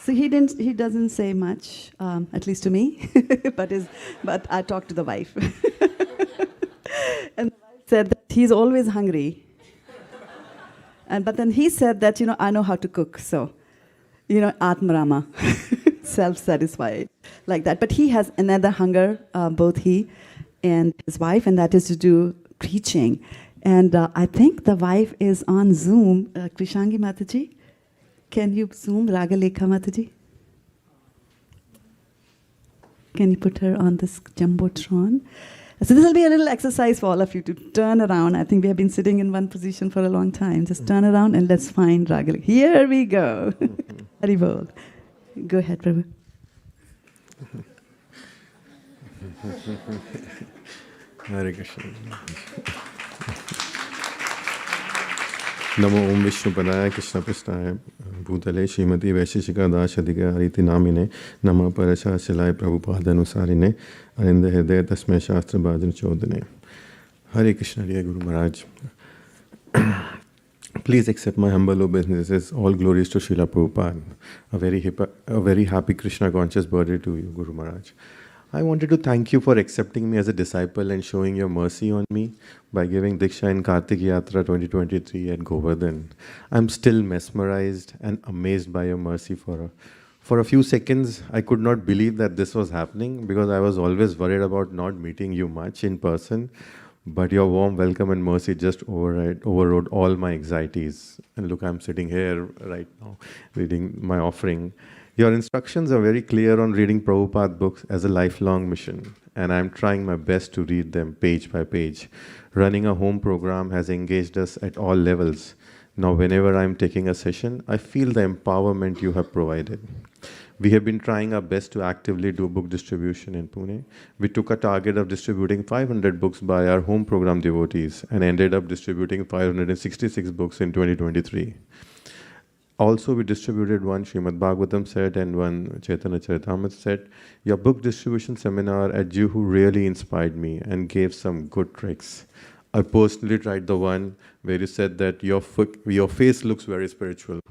So he doesn't say much, at least to me, but I talked to the wife. And the wife said that he's always hungry. But then he said that, I know how to cook, so, Atmarama, self-satisfied, like that. But he has another hunger, both he and his wife, and that is to do preaching. And I think the wife is on Zoom. Krishangi Mataji, can you Zoom Ragalekha Mataji? Can you put her on this Jumbotron? So this will be a little exercise for all of you to turn around. I think we have been sitting in one position for a long time. Just turn around and let's find Ragalekha. Here we go. Very bold. Go ahead, Prabhu. Hare Krishna. Namo Om Vishnupadaya Krishna Prasthaya Bhutale Srimati Vaiśeṣika Dasa Adhikariti Namine Nama Parasha Shilaya Prabhupada Anusarine Arinde Hridaya Tasmai Shastra Bhajan Chodane. Hare Krishna, dear Guru Maharaj. Please accept my humble obeisances. All glories to Srila Prabhupada. A very happy Krishna conscious birthday to you, Guru Maharaj. I wanted to thank you for accepting me as a disciple and showing your mercy on me by giving Diksha in Kartik Yatra 2023 at Govardhan. I'm still mesmerized and amazed by your mercy. For a few seconds, I could not believe that this was happening because I was always worried about not meeting you much in person. But your warm welcome and mercy just overrode all my anxieties. And look, I'm sitting here right now reading my offering. Your instructions are very clear on reading Prabhupada books as a lifelong mission, and I'm trying my best to read them page by page. Running a home program has engaged us at all levels. Now, whenever I'm taking a session, I feel the empowerment you have provided. We have been trying our best to actively do book distribution in Pune. We took a target of distributing 500 books by our home program devotees and ended up distributing 566 books in 2023. Also, we distributed one Srimad Bhagavatam set and one Chaitanya Charitamrita set. Your book distribution seminar at Juhu really inspired me and gave some good tricks. I personally tried the one where you said that your face looks very spiritual.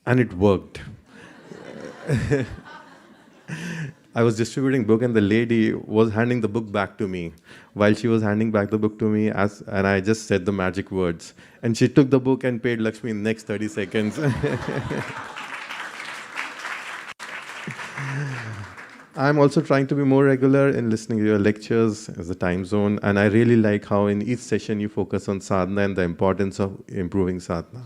And it worked. I was distributing book and the lady was handing the book back to me. While she was handing back the book to me, and I just said the magic words. And she took the book and paid Lakshmi in the next 30 seconds. I'm also trying to be more regular in listening to your lectures as a time zone. And I really like how in each session you focus on sadhana and the importance of improving sadhana.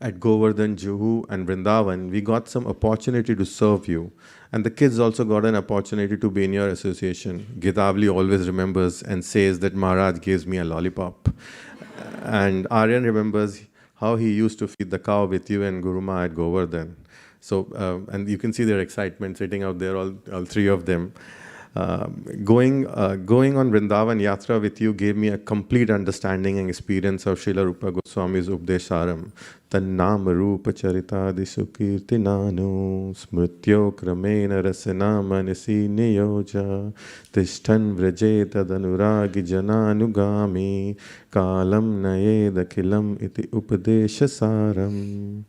At Govardhan, Juhu, and Vrindavan, we got some opportunity to serve you. And the kids also got an opportunity to be in your association. Gitavli always remembers and says that Maharaj gives me a lollipop. And Aryan remembers how he used to feed the cow with you and Guruma at Govardhan. So, and you can see their excitement sitting out there, all three of them. Going on Vrindavan Yatra with you gave me a complete understanding and experience of Srila Rupa Goswami's Updesharam. Tannam Rupa Charitadi Sukirtinanu Smrityo Kramena Rasana Manasi Niyoja Tishtan Vrajeta Danuragi Jananugami Kalam Nayeda Kilam Iti Upadeshasaram.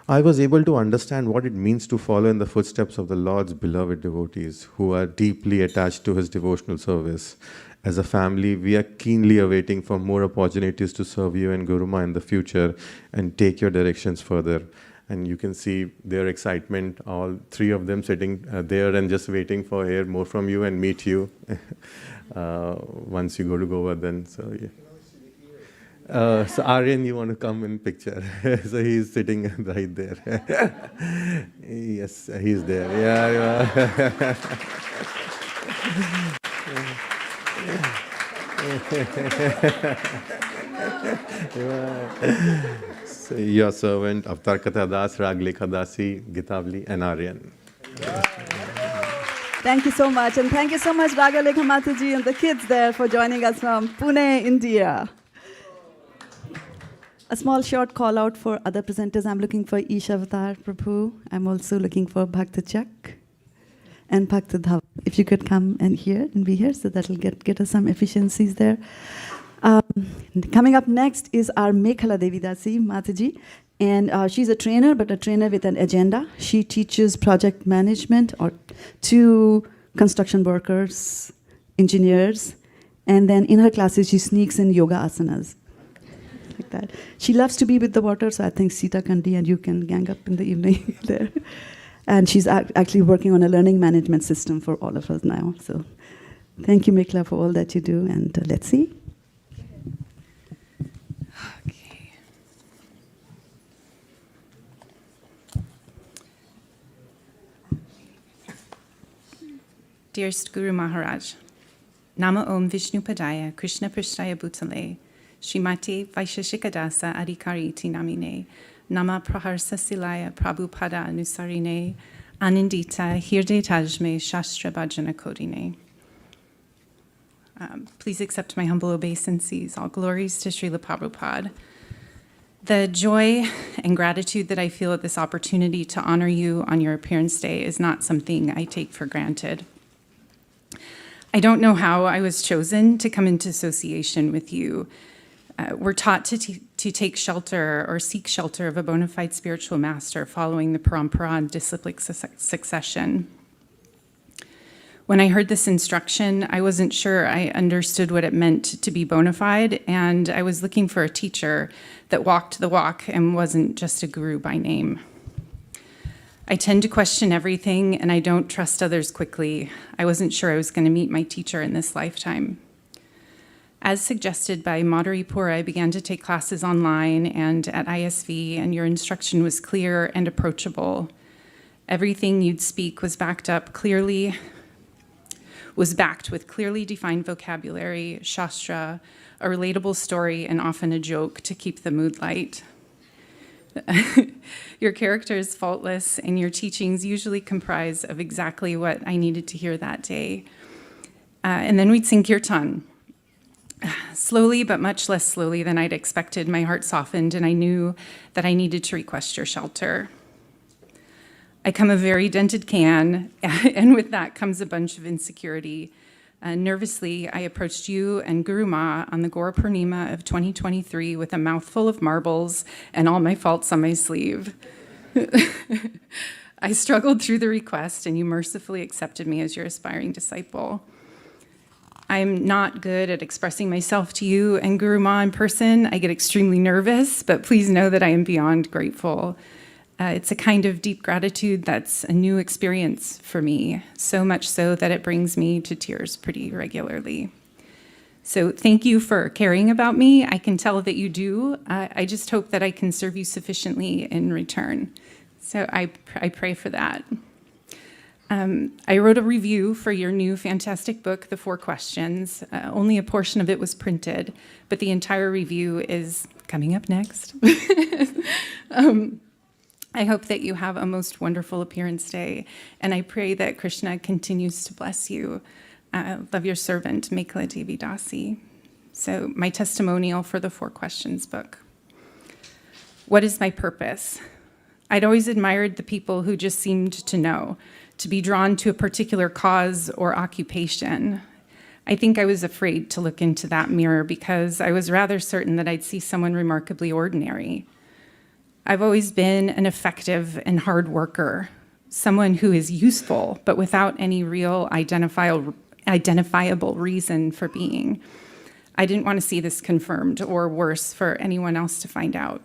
I was able to understand what it means to follow in the footsteps of the Lord's beloved devotees who are deeply attached to His devotional service. As a family, we are keenly awaiting for more opportunities to serve you and Guruma in the future and take your directions further. And you can see their excitement, all three of them sitting there and just waiting for hear more from you and meet you once you go to Govardhan. So, yeah. So Aryan, you want to come in picture? So he's sitting right there. Yes, he's there. Yeah. So your servant, Avtar Katha Das, Raglekha Dasi, Gitavli, and Aryan. Thank you so much. And thank you so much, Ragalekha Mataji and the kids there for joining us from Pune, India. A small short call out for other presenters. I'm looking for Ishavatar Prabhu. I'm also looking for Bhakta Chak and Bhakta Dhav. If you could come and be here, so that'll get us some efficiencies there. Coming up next is our Mekhala Devi Dasi Mataji, And she's a trainer, but a trainer with an agenda. She teaches project management to construction workers, engineers, and then in her classes she sneaks in yoga asanas. Like that. She loves to be with the water, so I think Sita Kandi and you can gang up in the evening there. And she's actually working on a learning management system for all of us now. So thank you, Mikla, for all that you do, and let's see. Okay. Dearest Guru Maharaj, Nama Om Vishnu Padaya Krishna Prishtaya Bhutale Srimati Vaiśeṣika Dasa Adhikari Namine Nama Praharsa Silaya Prabhupada Anusarine Anindita Hirde Tajme Shastra Bhajana Kodine. Please accept my humble obeisances. All glories to Srila Prabhupada. The joy and gratitude that I feel at this opportunity to honor you on your appearance day is not something I take for granted. I don't know how I was chosen to come into association with you. We're taught to take shelter or seek shelter of a bona fide spiritual master following the parampara and disciplic succession. When I heard this instruction, I wasn't sure I understood what it meant to be bona fide, and I was looking for a teacher that walked the walk and wasn't just a guru by name. I tend to question everything, and I don't trust others quickly. I wasn't sure I was going to meet my teacher in this lifetime. As suggested by Madhuripur, I began to take classes online and at ISV, and your instruction was clear and approachable. Everything you'd speak was backed with clearly defined vocabulary, shastra, a relatable story, and often a joke to keep the mood light. Your character is faultless, and your teachings usually comprise of exactly what I needed to hear that day. And then we'd sing kirtan. Slowly, but much less slowly than I'd expected, my heart softened, and I knew that I needed to request your shelter. I come a very dented can, and with that comes a bunch of insecurity. Nervously, I approached you and Guru Ma on the Gaura Purnima of 2023 with a mouthful of marbles and all my faults on my sleeve. I struggled through the request, and you mercifully accepted me as your aspiring disciple. I'm not good at expressing myself to you and Guru Ma in person. I get extremely nervous, but please know that I am beyond grateful. It's a kind of deep gratitude that's a new experience for me, so much so that it brings me to tears pretty regularly. So thank you for caring about me. I can tell that you do. I just hope that I can serve you sufficiently in return. So I pray for that. I wrote a review for your new fantastic book, The 4 Questions. Only a portion of it was printed, but the entire review is coming up next. I hope that you have a most wonderful appearance day, and I pray that Krishna continues to bless you. Love your servant, Mekla Devi Dasi. So my testimonial for the 4 Questions book. What is my purpose? I'd always admired the people who just seemed to know, to be drawn to a particular cause or occupation. I think I was afraid to look into that mirror because I was rather certain that I'd see someone remarkably ordinary. I've always been an effective and hard worker, someone who is useful, but without any real identifiable reason for being. I didn't want to see this confirmed, or worse, for anyone else to find out.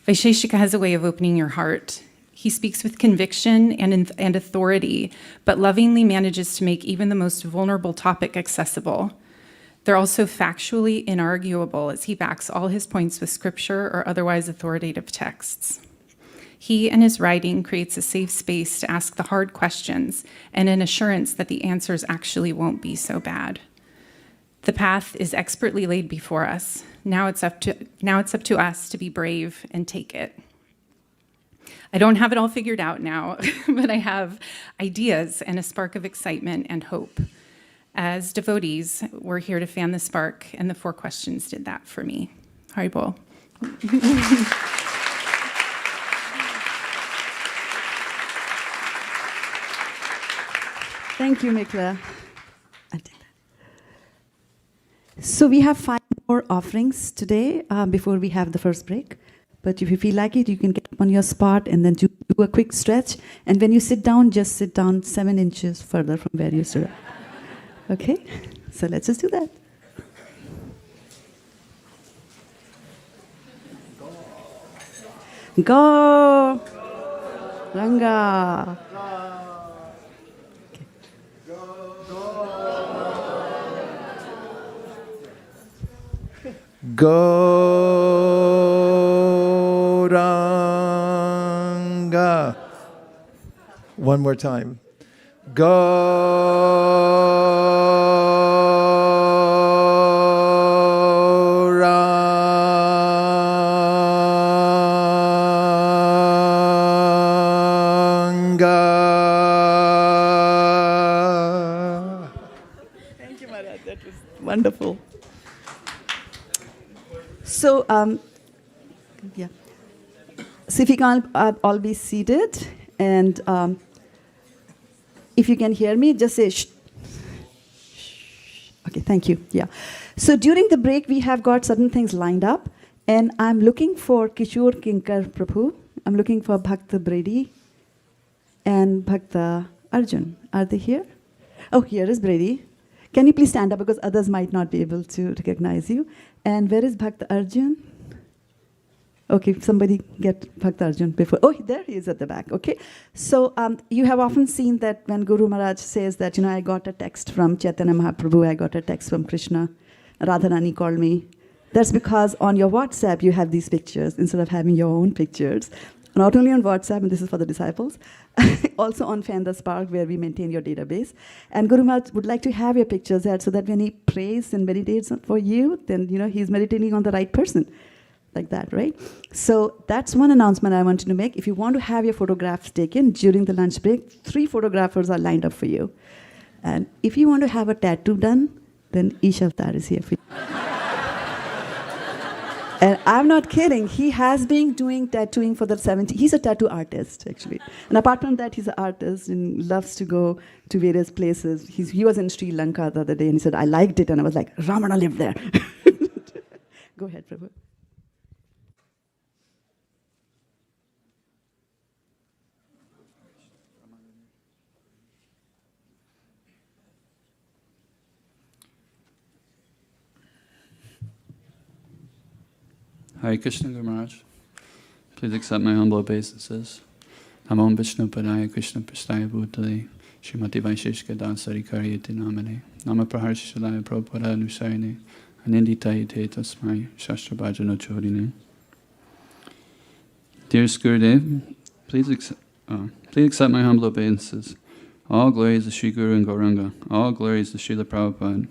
Vaiśeṣika has a way of opening your heart. He speaks with conviction and authority, but lovingly manages to make even the most vulnerable topic accessible. They're also factually inarguable, as he backs all his points with scripture or otherwise authoritative texts. He and his writing creates a safe space to ask the hard questions and an assurance that the answers actually won't be so bad. The path is expertly laid before us. Now it's up to us to be brave and take it. I don't have it all figured out now, but I have ideas and a spark of excitement and hope. As devotees, we're here to fan the spark, and the 4 Questions did that for me. Haribol. Thank you, Mikla. So we have 5 more offerings today before we have the first break. But if you feel like it, you can get up on your spot and then do a quick stretch. And when you sit down, just sit down 7 inches further from where you stood. Okay? So let's just do that. Go! Ranga! Gauranga. One more time. Gauranga. Thank you, Maharaj. That was wonderful. So, yeah. So if you can all be seated, and if you can hear me, just say shh. Okay, thank you. Yeah. So during the break, we have got certain things lined up, and I'm looking for Kishore Kinkar Prabhu. I'm looking for Bhakta Brady and Bhakta Arjun. Are they here? Oh, here is Brady. Can you please stand up because others might not be able to recognize you? And where is Bhakta Arjun? Okay, somebody get Bhakta Arjun before. Oh, there he is at the back. Okay. So you have often seen that when Guru Maharaj says that, I got a text from Chaitanya Mahaprabhu, I got a text from Krishna, Radharani called me. That's because on your WhatsApp you have these pictures instead of having your own pictures. Not only on WhatsApp, and this is for the disciples, also on Fan the Spark, where we maintain your database. And Guru Maharaj would like to have your pictures there so that when he prays and meditates for you, then he's meditating on the right person. Like that, right? So that's one announcement I wanted to make. If you want to have your photographs taken during the lunch break, 3 photographers are lined up for you. And if you want to have a tattoo done, then Ish Avatar is here for you. And I'm not kidding. He has been doing tattooing for the 70s. He's a tattoo artist, actually. And apart from that, he's an artist and loves to go to various places. He was in Sri Lanka the other day, and he said, I liked it. And I was like, Ramana lived there. Go ahead, Prabhu. Hare Krishna, Guru Maharaj. Please accept my humble obeisances. Namo Vyāsa-pūjā Krishna Prasthaya Bhutale Srimati Vaiśeṣika Dasa Adhikariyate Namane Nama Praharshilaya Prabhupada Anusarine Aninditayate Tasmai Shastra Bhajano Chodine. Dear Gurudev, please accept my humble obeisances. All glories to Sri Guru and Gauranga. All glories to Srila Prabhupada.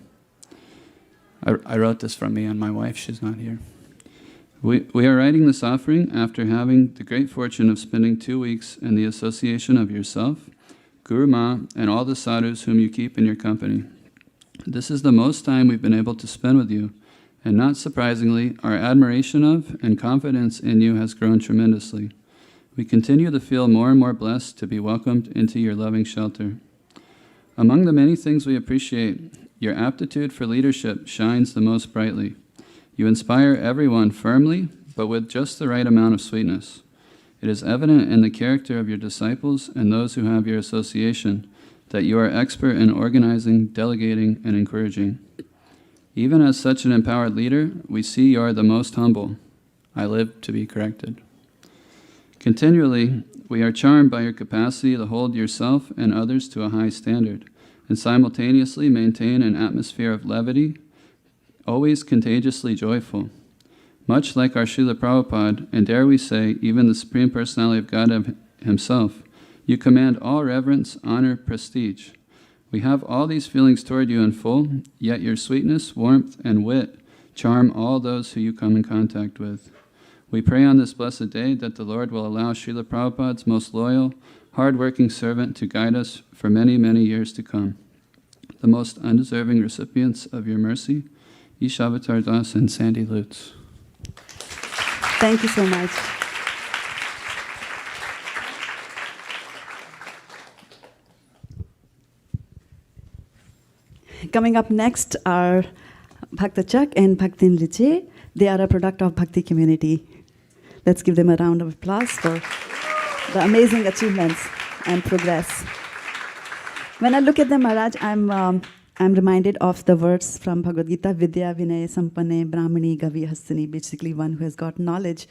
I wrote this from me and my wife, she's not here. We are writing this offering after having the great fortune of spending 2 weeks in the association of yourself, Guru Ma, and all the sadhus whom you keep in your company. This is the most time we've been able to spend with you, and not surprisingly, our admiration of and confidence in you has grown tremendously. We continue to feel more and more blessed to be welcomed into your loving shelter. Among the many things we appreciate, your aptitude for leadership shines the most brightly. You inspire everyone firmly, but with just the right amount of sweetness. It is evident in the character of your disciples and those who have your association that you are expert in organizing, delegating, and encouraging. Even as such an empowered leader, we see you are the most humble. I live to be corrected. Continually, we are charmed by your capacity to hold yourself and others to a high standard, and simultaneously maintain an atmosphere of levity, always contagiously joyful. Much like our Srila Prabhupada, and dare we say, even the Supreme Personality of God himself, you command all reverence, honor, prestige. We have all these feelings toward you in full, yet your sweetness, warmth, and wit charm all those who you come in contact with. We pray on this blessed day that the Lord will allow Srila Prabhupada's most loyal, hard-working servant to guide us for many, many years to come. The most undeserving recipients of your mercy, Ish Avatar Dasa and Sandy Lutz. Thank you so much. Coming up next are Bhakta Chak and Bhaktin Liche. They are a product of Bhakti community. Let's give them a round of applause for the amazing achievements and progress. When I look at them, Maharaj, I'm reminded of the words from Bhagavad Gita, Vidya Vinaya Sampane Brahmani Gavi Hastani, basically one who has got knowledge,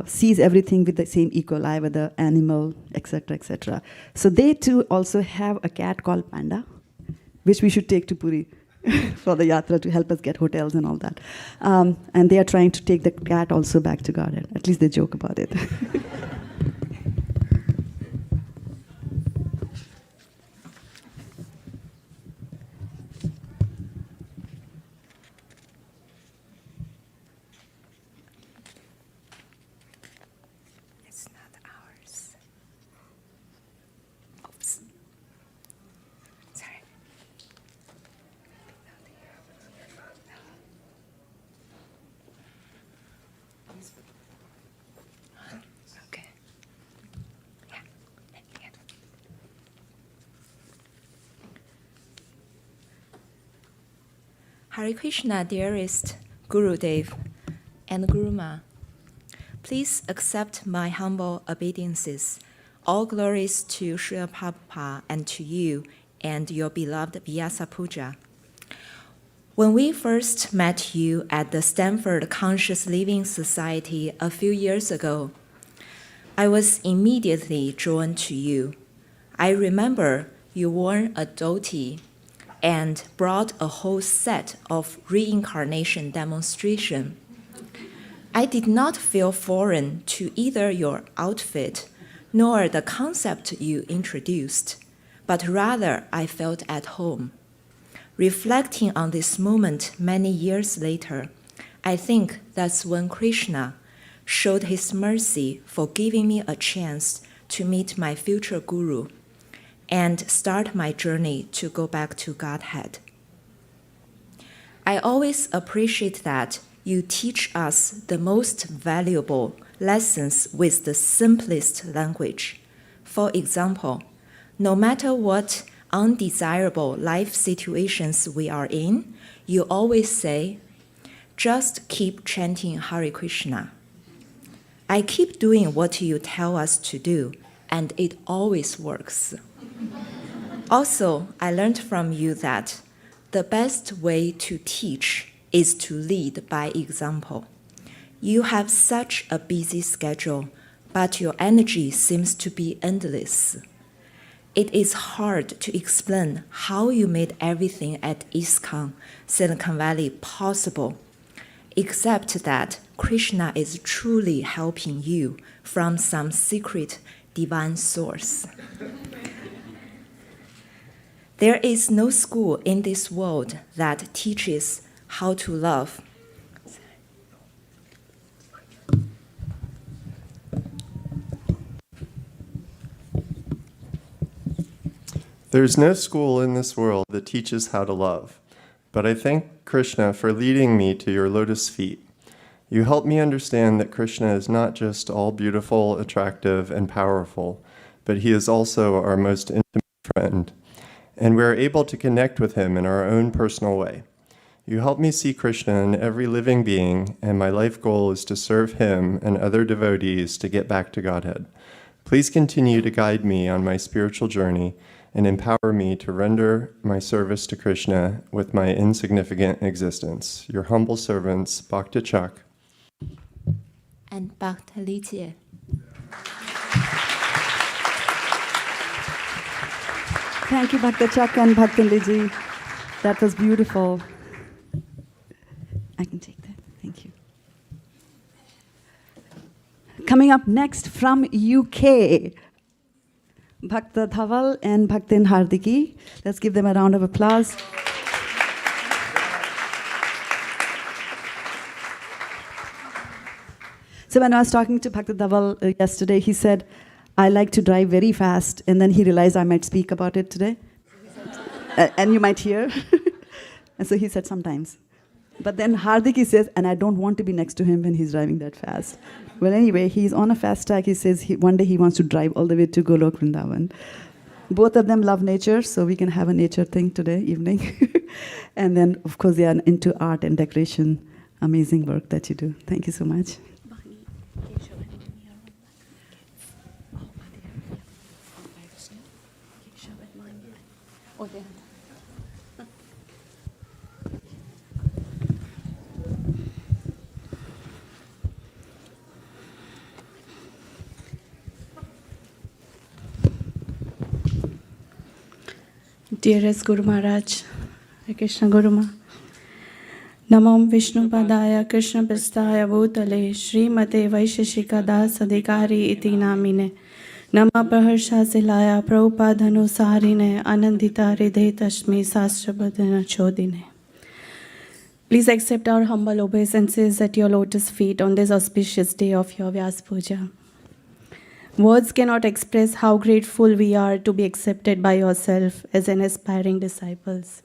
sees everything with the same equal eye, whether animal, etc., etc. So they too also have a cat called Panda, which we should take to Puri for the yatra to help us get hotels and all that. And they are trying to take the cat also back to Godhead. At least they joke about it. Hare Krishna, dearest Gurudev and Guruma. Please accept my humble obeisances. All glories to Srila Prabhupada and to you and your beloved Vyāsa-pūjā. When we first met you at the Stanford Conscious Living Society a few years ago, I was immediately drawn to you. I remember you wore a dhoti and brought a whole set of reincarnation demonstration. I did not feel foreign to either your outfit nor the concept you introduced, but rather I felt at home. Reflecting on this moment many years later, I think that's when Krishna showed his mercy for giving me a chance to meet my future guru and start my journey to go back to Godhead. I always appreciate that you teach us the most valuable lessons with the simplest language. For example, no matter what undesirable life situations we are in, you always say, just keep chanting Hare Krishna. I keep doing what you tell us to do, and it always works. Also, I learned from you that the best way to teach is to lead by example. You have such a busy schedule, but your energy seems to be endless. It is hard to explain how you made everything at ISKCON, Silicon Valley possible, except that Krishna is truly helping you from some secret divine source. There is no school in this world that teaches how to love. There's no school in this world that teaches how to love, but I thank Krishna for leading me to your lotus feet. You help me understand that Krishna is not just all beautiful, attractive, and powerful, but he is also our most intimate friend, and we are able to connect with him in our own personal way. You help me see Krishna in every living being, and my life goal is to serve him and other devotees to get back to Godhead. Please continue to guide me on my spiritual journey and empower me to render my service to Krishna with my insignificant existence. Your humble servants, Bhakta Chak and Bhakta Li. Thank you, Bhakta Chak and Bhakta Li. That was beautiful. I can take that. Thank you. Coming up next from UK, Bhakta Dhaval and Bhaktin Hardiki. Let's give them a round of applause. So when I was talking to Bhakta Dhaval yesterday, he said, I like to drive very fast, and then he realized I might speak about it today. And you might hear. And so he said, sometimes. But then Hardiki says, and I don't want to be next to him when he's driving that fast. Well, anyway, he's on a fast track. He says one day he wants to drive all the way to Golok Vrindavan. Both of them love nature, so we can have a nature thing today evening. And then, of course, they are into art and decoration. Amazing work that you do. Thank you so much. Dearest Guru Maharaj, Hare Krishna Guru Ma. Namam Vishnu Padaya Krishna Prasthaya Bhutale Srimate Vaiśeṣika Dasa Adhikari iti namine Nama Praharsha Silaya Prabhupada Sarine Anandita Hridhe Tashmi Sastrabhadana Chodine. Please accept our humble obeisances at your lotus feet on this auspicious day of your Vyāsa-pūjā. Words cannot express how grateful we are to be accepted by yourself as an aspiring disciples.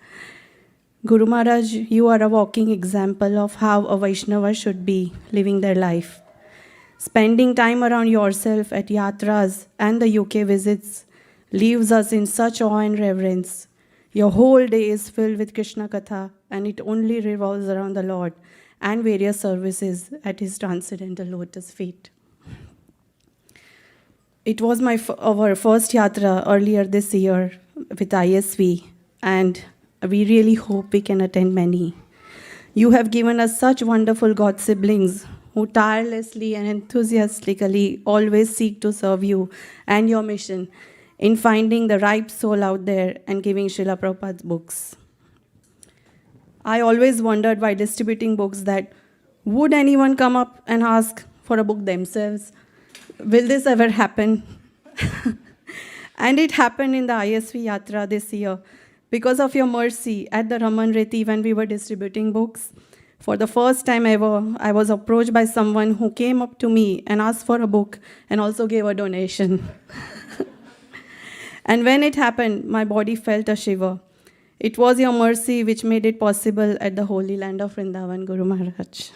Guru Maharaj, you are a walking example of how a Vaishnava should be living their life. Spending time around yourself at yatras and the UK visits leaves us in such awe and reverence. Your whole day is filled with Krishna Katha, and it only revolves around the Lord and various services at His transcendental lotus feet. It was our first yatra earlier this year with ISV, and we really hope we can attend many. You have given us such wonderful God siblings who tirelessly and enthusiastically always seek to serve you and your mission in finding the ripe soul out there and giving Srila Prabhupada's books. I always wondered while distributing books that would anyone come up and ask for a book themselves? Will this ever happen? And it happened in the ISV Yatra this year. Because of your mercy, at the Raman Reti when we were distributing books, for the first time ever, I was approached by someone who came up to me and asked for a book and also gave a donation. And when it happened, my body felt a shiver. It was your mercy which made it possible at the holy land of Vrindavan, Guru Maharaj.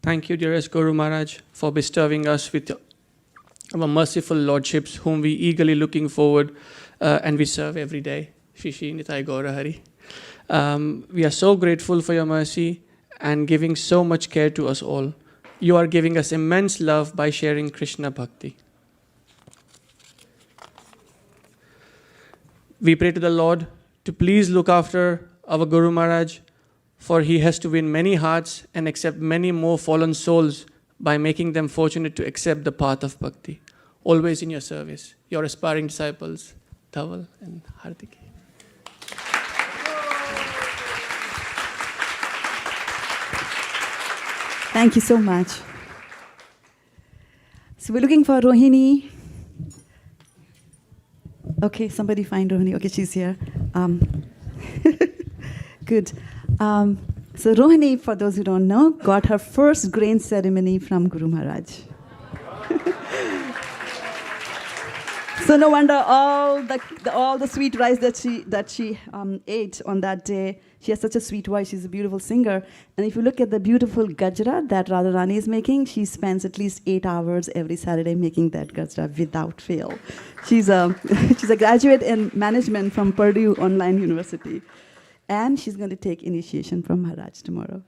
Thank you, dearest Guru Maharaj, for bestowing us with our merciful lordships, whom we eagerly looking forward and we serve every day. Shri Shri Nitai Gaura Hari. We are so grateful for your mercy and giving so much care to us all. You are giving us immense love by sharing Krishna Bhakti. We pray to the Lord to please look after our Guru Maharaj, for he has to win many hearts and accept many more fallen souls by making them fortunate to accept the path of bhakti. Always in your service, your aspiring disciples, Dhaval and Hardiki. Thank you so much. So we're looking for Rohini. Okay, somebody find Rohini. Okay, she's here. Good. So Rohini, for those who don't know, got her first grain ceremony from Guru Maharaj. So no wonder all the sweet rice that she ate on that day. She has such a sweet voice. She's a beautiful singer. And if you look at the beautiful gajra that Radharani is making, she spends at least 8 hours every Saturday making that gajra without fail. She's a graduate in management from Purdue Online University. And she's going to take initiation from Maharaj tomorrow.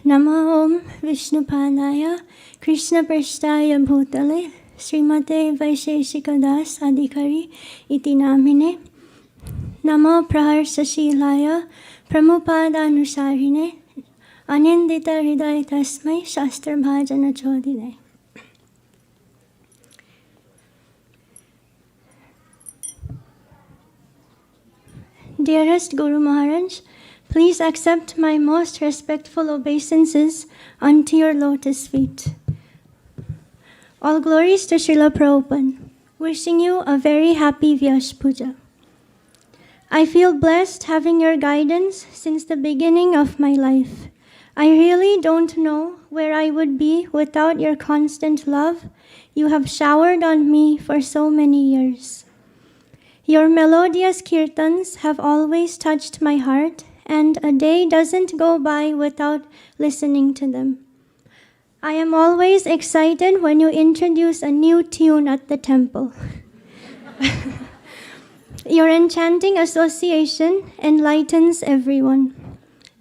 Namo Vishnupadaya Krishna Prasthaya Bhutale Srimate Vaiśeṣika Dasa Adhikari iti namine Namo Praharsashilaya Pramupadanusarine Anindita Hridaya Tasmai Shastra Bhajana Chodine. Dearest Guru Maharaj, please accept my most respectful obeisances unto your lotus feet. All glories to Srila Prabhupada. Wishing you a very happy Vyāsa-pūjā. I feel blessed having your guidance since the beginning of my life. I really don't know where I would be without your constant love you have showered on me for so many years. Your melodious kirtans have always touched my heart, and a day doesn't go by without listening to them. I am always excited when you introduce a new tune at the temple. Your enchanting association enlightens everyone.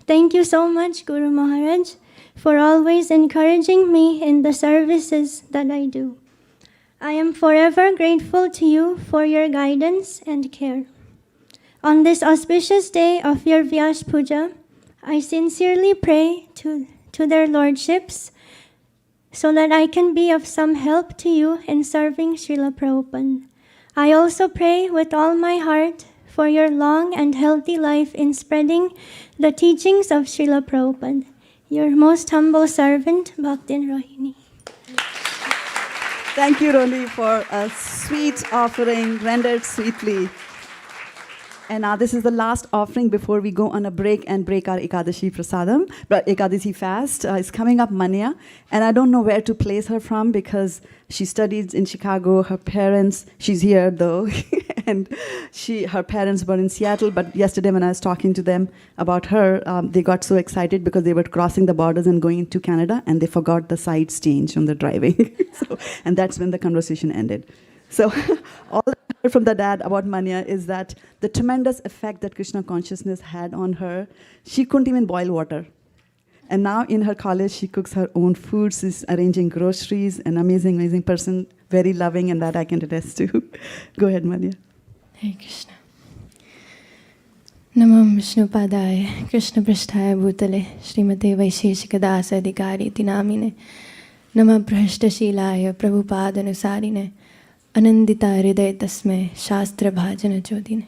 Thank you so much, Guru Maharaj, for always encouraging me in the services that I do. I am forever grateful to you for your guidance and care. On this auspicious day of your Vyāsa-pūjā, I sincerely pray to their lordships so that I can be of some help to you in serving Srila Prabhupada. I also pray with all my heart for your long and healthy life in spreading the teachings of Srila Prabhupada. Your most humble servant, Bhaktin Rohini. Thank you, Roli, for a sweet offering rendered sweetly. And this is the last offering before we go on a break and break our Ekadashi Prasadam. But Ekadashi fast is coming up, Manya. And I don't know where to place her from because she studied in Chicago. Her parents, she's here though, and her parents were in Seattle. But yesterday when I was talking to them about her, they got so excited because they were crossing the borders and going into Canada, and they forgot the sides change on the driving. And that's when the conversation ended. So all I heard from the dad about Manya is that the tremendous effect that Krishna consciousness had on her, she couldn't even boil water. And now in her college, she cooks her own food. She's arranging groceries, an amazing, amazing person, very loving, and that I can attest to. Go ahead, Manya. Hare Krishna. Namo Vishnu Padaya, Krishna Prasthaya Bhutale, Srimate Vaiśeṣika Dasa Adhikari Tinamine, Nama Prashta Shilaya Prabhupada Anusarine, Anandita Hriday Tasme Shastra Bhajana Jodine.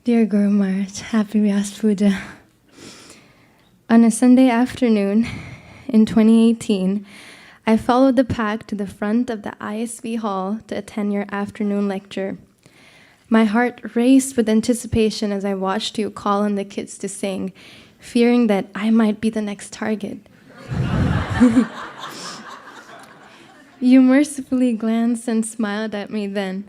Dear Guru Maharaj, happy Vyāsa-pūjā. On a Sunday afternoon in 2018, I followed the pack to the front of the ISV hall to attend your afternoon lecture. My heart raced with anticipation as I watched you call on the kids to sing, fearing that I might be the next target. You mercifully glanced and smiled at me then.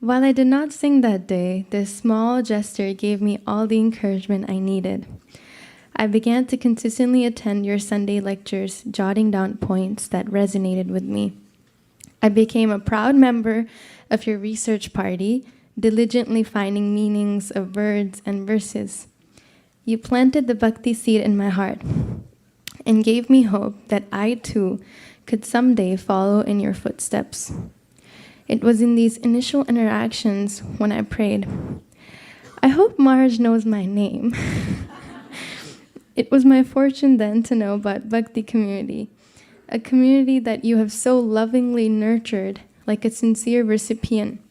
While I did not sing that day, this small gesture gave me all the encouragement I needed. I began to consistently attend your Sunday lectures, jotting down points that resonated with me. I became a proud member of your research party, diligently finding meanings of words and verses. You planted the bhakti seed in my heart and gave me hope that I too could someday follow in your footsteps. It was in these initial interactions when I prayed, I hope Maharaj knows my name. It was my fortune then to know about Bhakti community, a community that you have so lovingly nurtured like a sincere recipient,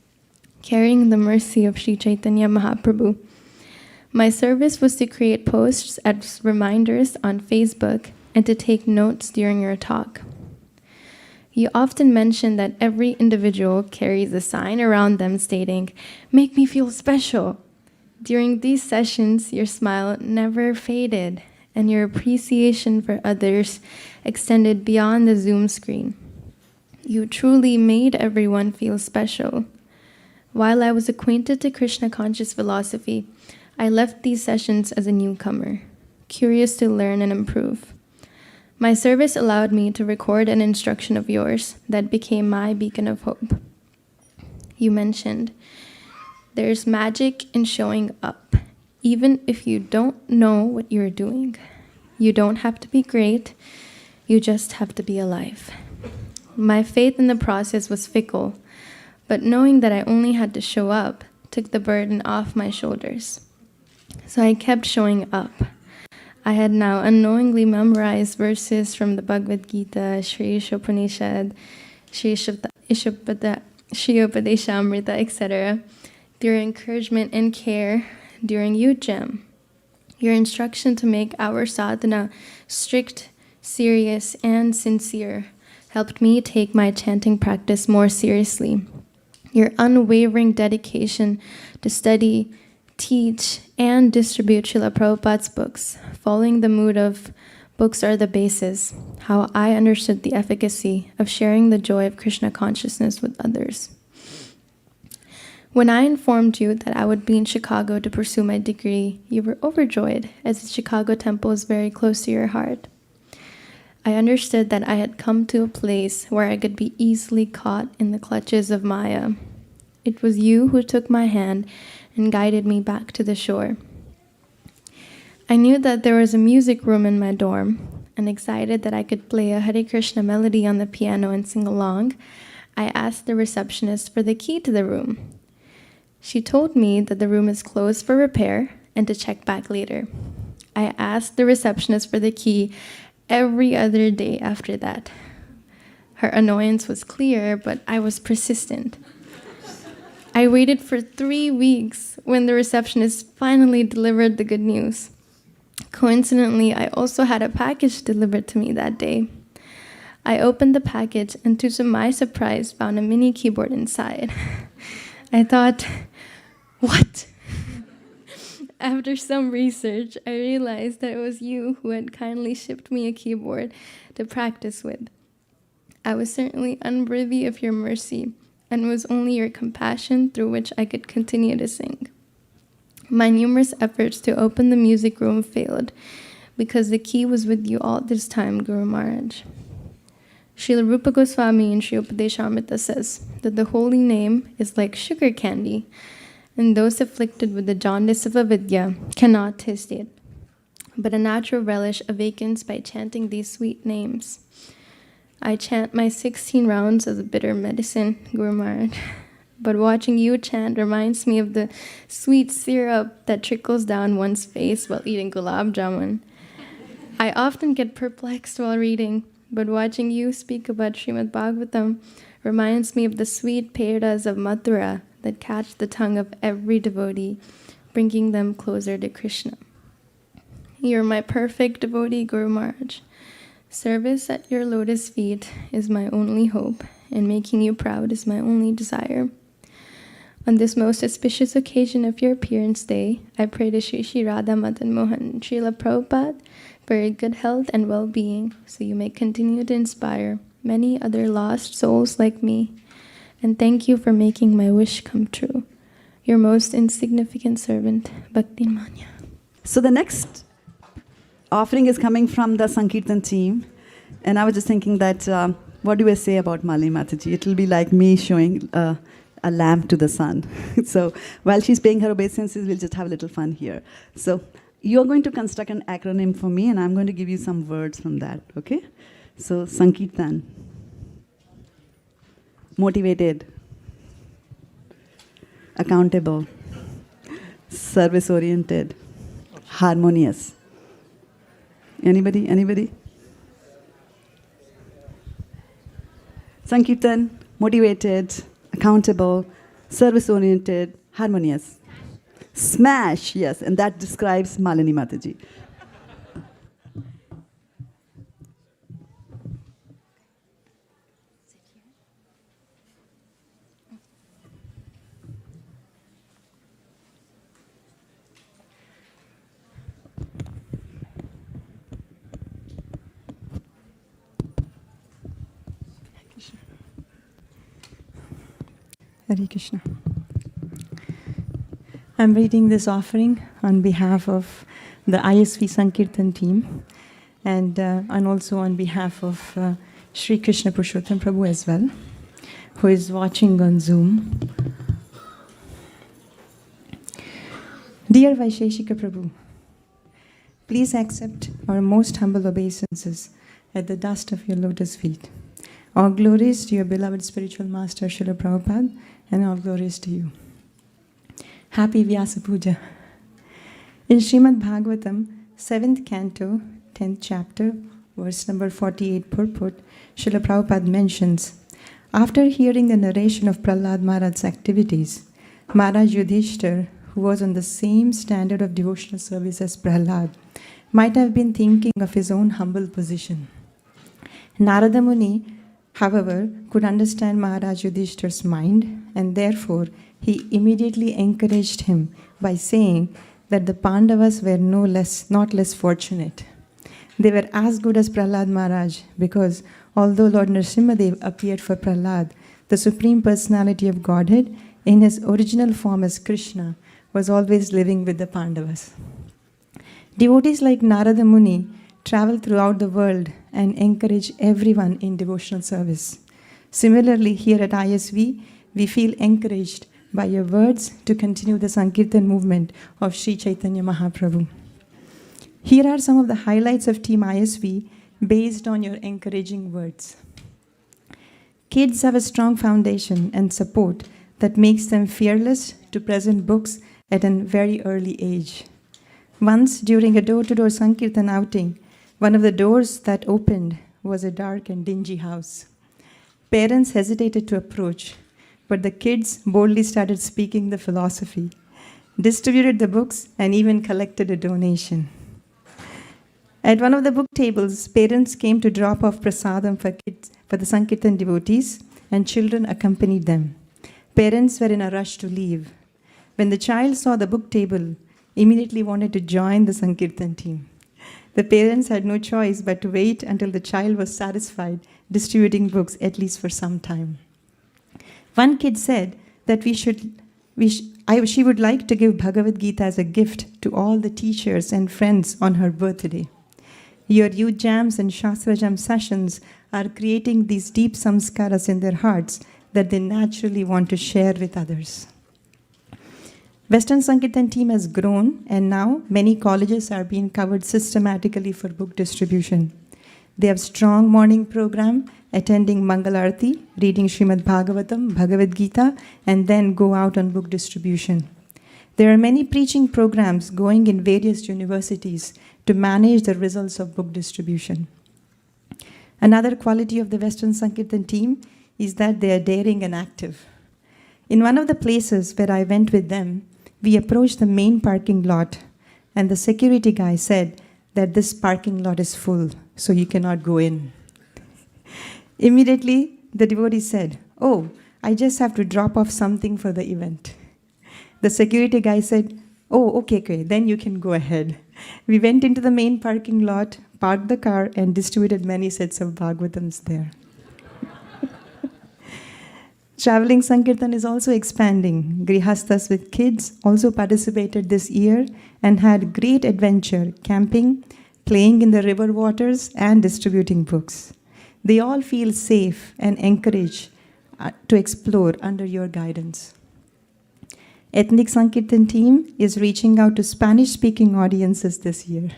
carrying the mercy of Sri Chaitanya Mahaprabhu. My service was to create posts as reminders on Facebook and to take notes during your talk. You often mention that every individual carries a sign around them stating, "Make me feel special." During these sessions, your smile never faded, and your appreciation for others extended beyond the Zoom screen. You truly made everyone feel special. While I was acquainted to Krishna conscious philosophy, I left these sessions as a newcomer, curious to learn and improve. My service allowed me to record an instruction of yours that became my beacon of hope. You mentioned, there's magic in showing up, even if you don't know what you're doing. You don't have to be great, you just have to be alive. My faith in the process was fickle, but knowing that I only had to show up took the burden off my shoulders. So I kept showing up. I had now unknowingly memorized verses from the Bhagavad Gita, Sri Ishopanishad, Sri Upadeshamrita, etc., through encouragement and care during youth jam. Your instruction to make our sadhana strict, serious, and sincere helped me take my chanting practice more seriously. Your unwavering dedication to study, teach, and distribute Srila Prabhupada's books, following the mood of books are the basis, how I understood the efficacy of sharing the joy of Krishna consciousness with others. When I informed you that I would be in Chicago to pursue my degree, you were overjoyed, as the Chicago temple is very close to your heart. I understood that I had come to a place where I could be easily caught in the clutches of Maya. It was you who took my hand and guided me back to the shore. I knew that there was a music room in my dorm, and excited that I could play a Hare Krishna melody on the piano and sing along, I asked the receptionist for the key to the room. She told me that the room is closed for repair and to check back later. I asked the receptionist for the key every other day after that. Her annoyance was clear, but I was persistent. I waited for 3 weeks when the receptionist finally delivered the good news. Coincidentally, I also had a package delivered to me that day. I opened the package and to my surprise found a mini keyboard inside. I thought, what? After some research, I realized that it was you who had kindly shipped me a keyboard to practice with. I was certainly unworthy of your mercy, and it was only your compassion through which I could continue to sing. My numerous efforts to open the music room failed, because the key was with you all this time, Guru Maharaj. Srila Rupa Goswami in Sri Upadeshamrita says that the holy name is like sugar candy, and those afflicted with the jaundice of avidya cannot taste it. But a natural relish awakens by chanting these sweet names. I chant my 16 rounds of the bitter medicine, Guru Maharaj, but watching you chant reminds me of the sweet syrup that trickles down one's face while eating gulab jamun. I often get perplexed while reading, but watching you speak about Srimad Bhagavatam reminds me of the sweet pedas of Mathura that catch the tongue of every devotee, bringing them closer to Krishna. You're my perfect devotee, Guru Maharaj. Service at your lotus feet is my only hope, and making you proud is my only desire. On this most auspicious occasion of your appearance day, I pray to Shri Shri Radha Madan Mohan, Srila Prabhupada, for good health and well-being, so you may continue to inspire many other lost souls like me. And thank you for making my wish come true. Your most insignificant servant, Bhakti Manya. So the next offering is coming from the Sankirtan team. And I was just thinking that, what do I say about Malini Mataji? It will be like me showing a lamp to the sun. So while she's paying her obeisances, we'll just have a little fun here. So you're going to construct an acronym for me, and I'm going to give you some words from that, okay? So Sankirtan. Motivated. Accountable. Service-oriented. Harmonious. Anybody? Anybody? Sankirtan, motivated, accountable, service-oriented, harmonious. Smash, yes, and that describes Malini Mataji. Hare Krishna. I'm reading this offering on behalf of the ISV Sankirtan team and also on behalf of Sri Krishna Purushottam Prabhu as well, who is watching on Zoom. Dear Vaiśeṣika Prabhu, please accept our most humble obeisances at the dust of your lotus feet. All glories to your beloved spiritual master, Srila Prabhupada, and all glories to you. Happy Vyāsa-pūjā. In Srimad Bhagavatam, 7th canto, 10th chapter, verse number 48 purport, Srila Prabhupada mentions, after hearing the narration of Prahlad Maharaj's activities, Maharaj Yudhishthir, who was on the same standard of devotional service as Prahlad, might have been thinking of his own humble position. Narada Muni, however, could understand Maharaj Yudhishthir's mind, and therefore he immediately encouraged him by saying that the Pandavas were not less fortunate. They were as good as Prahlad Maharaj, because although Lord Nrsimhadev appeared for Prahlad, the Supreme Personality of Godhead in his original form as Krishna, was always living with the Pandavas. Devotees like Narada Muni travel throughout the world and encourage everyone in devotional service. Similarly, here at ISV, we feel encouraged by your words to continue the Sankirtan movement of Sri Chaitanya Mahaprabhu. Here are some of the highlights of Team ISV based on your encouraging words. Kids have a strong foundation and support that makes them fearless to present books at a very early age. Once, during a door-to-door Sankirtan outing, one of the doors that opened was a dark and dingy house. Parents hesitated to approach, but the kids boldly started speaking the philosophy, distributed the books, and even collected a donation. At one of the book tables, parents came to drop off prasadam for the Sankirtan devotees, and children accompanied them. Parents were in a rush to leave. When the child saw the book table, immediately wanted to join the Sankirtan team. The parents had no choice but to wait until the child was satisfied distributing books, at least for some time. One kid said that she would like to give Bhagavad Gita as a gift to all the teachers and friends on her birthday. Your youth jams and Shastra jam sessions are creating these deep samskaras in their hearts that they naturally want to share with others. Western Sankirtan team has grown, and now many colleges are being covered systematically for book distribution. They have strong morning program, attending Mangalarti, reading Srimad Bhagavatam, Bhagavad Gita, and then go out on book distribution. There are many preaching programs going in various universities to manage the results of book distribution. Another quality of the Western Sankirtan team is that they are daring and active. In one of the places where I went with them, we approached the main parking lot, and the security guy said that this parking lot is full, so you cannot go in. Immediately, the devotee said, "Oh, I just have to drop off something for the event." The security guy said, "Oh, okay, then you can go ahead." We went into the main parking lot, parked the car, and distributed many sets of Bhagavatams there. Traveling Sankirtan is also expanding. Grihasthas with kids also participated this year and had great adventure, camping, playing in the river waters, and distributing books. They all feel safe and encouraged to explore under your guidance. Ethnic Sankirtan team is reaching out to Spanish-speaking audiences this year.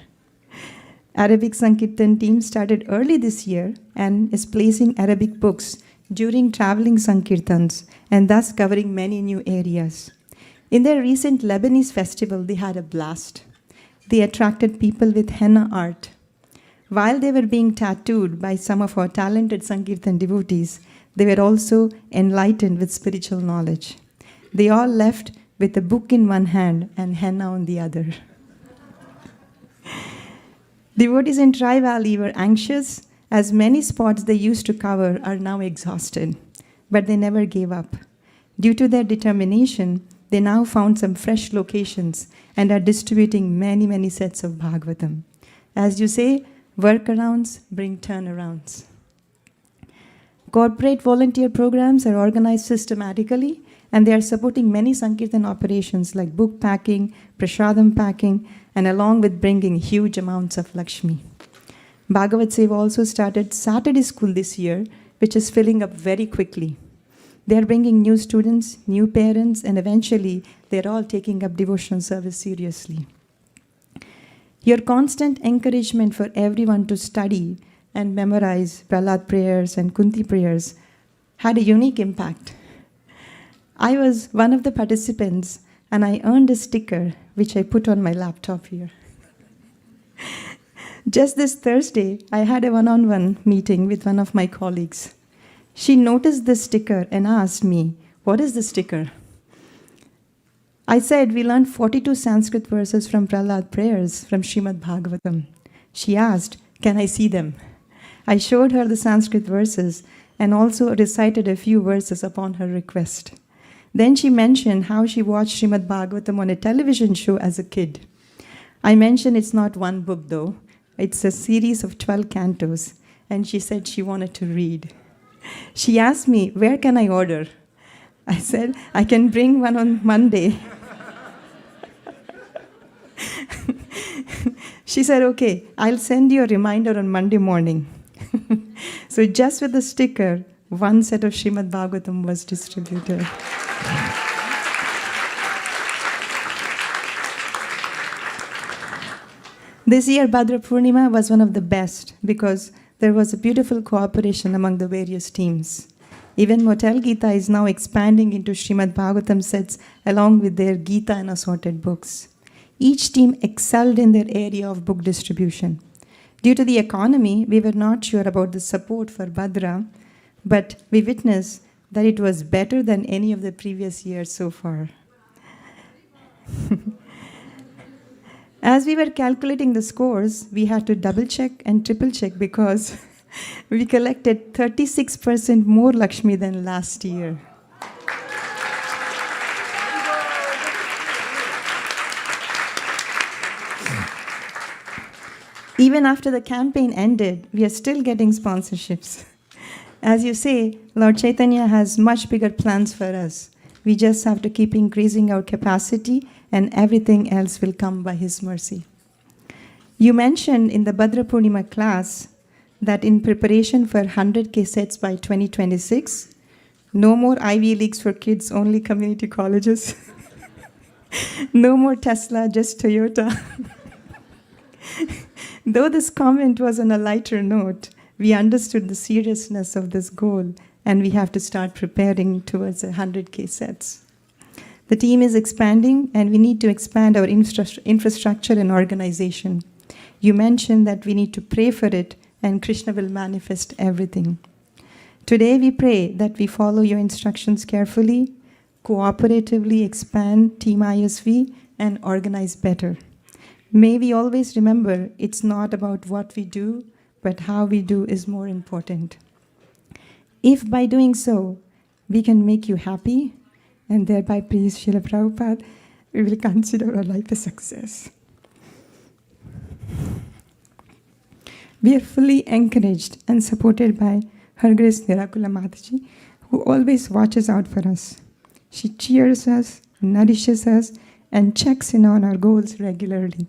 Arabic Sankirtan team started early this year and is placing Arabic books during traveling Sankirtans and thus covering many new areas. In their recent Lebanese festival, they had a blast. They attracted people with henna art. While they were being tattooed by some of our talented Sankirtan devotees, they were also enlightened with spiritual knowledge. They all left with a book in one hand and henna on the other. Devotees in Tri Valley were anxious as many spots they used to cover are now exhausted, but they never gave up. Due to their determination, they now found some fresh locations and are distributing many, many sets of Bhagavatam. As you say, workarounds bring turnarounds. Corporate volunteer programs are organized systematically, and they are supporting many Sankirtan operations like book packing, prasadam packing, and along with bringing huge amounts of Lakshmi. Bhagavat Seva also started Saturday school this year, which is filling up very quickly. They are bringing new students, new parents, and eventually they're all taking up devotional service seriously. Your constant encouragement for everyone to study and memorize Prahlad prayers and Kunti prayers had a unique impact. I was one of the participants and I earned a sticker which I put on my laptop here. Just this Thursday, I had a one-on-one meeting with one of my colleagues. She noticed this sticker and asked me, "What is the sticker?" I said, "We learned 42 Sanskrit verses from Prahlad prayers from Srimad Bhagavatam." She asked, "Can I see them?" I showed her the Sanskrit verses and also recited a few verses upon her request. Then she mentioned how she watched Srimad Bhagavatam on a television show as a kid. I mentioned it's not one book though. It's a series of 12 cantos, and she said she wanted to read. She asked me, "Where can I order?" I said, I can bring one on Monday. She said, okay, I'll send you a reminder on Monday morning. So just with the sticker, one set of Srimad Bhagavatam was distributed. This year, Bhadra Purnima was one of the best because there was a beautiful cooperation among the various teams. Even Motel Gita is now expanding into Srimad Bhagavatam sets along with their Gita and assorted books. Each team excelled in their area of book distribution. Due to the economy, we were not sure about the support for Bhadra, but we witnessed that it was better than any of the previous years so far. As we were calculating the scores, we had to double check and triple check because we collected 36% more Lakshmi than last year. Even after the campaign ended, we are still getting sponsorships. As you say, Lord Chaitanya has much bigger plans for us. We just have to keep increasing our capacity and everything else will come by His mercy. You mentioned in the Bhadra Purnima class that in preparation for 100K sets by 2026, no more Ivy Leagues for kids, only community colleges. No more Tesla, just Toyota. Though this comment was on a lighter note, we understood the seriousness of this goal and we have to start preparing towards 100K sets. The team is expanding and we need to expand our infrastructure and organization. You mentioned that we need to pray for it and Krishna will manifest everything. Today we pray that we follow your instructions carefully, cooperatively expand Team ISV and organize better. May we always remember it's not about what we do, but how we do is more important. If by doing so, we can make you happy and thereby please Srila Prabhupada, we will consider our life a success. We are fully encouraged and supported by Her Grace Nirakula Mataji, who always watches out for us. She cheers us, nourishes us, and checks in on our goals regularly.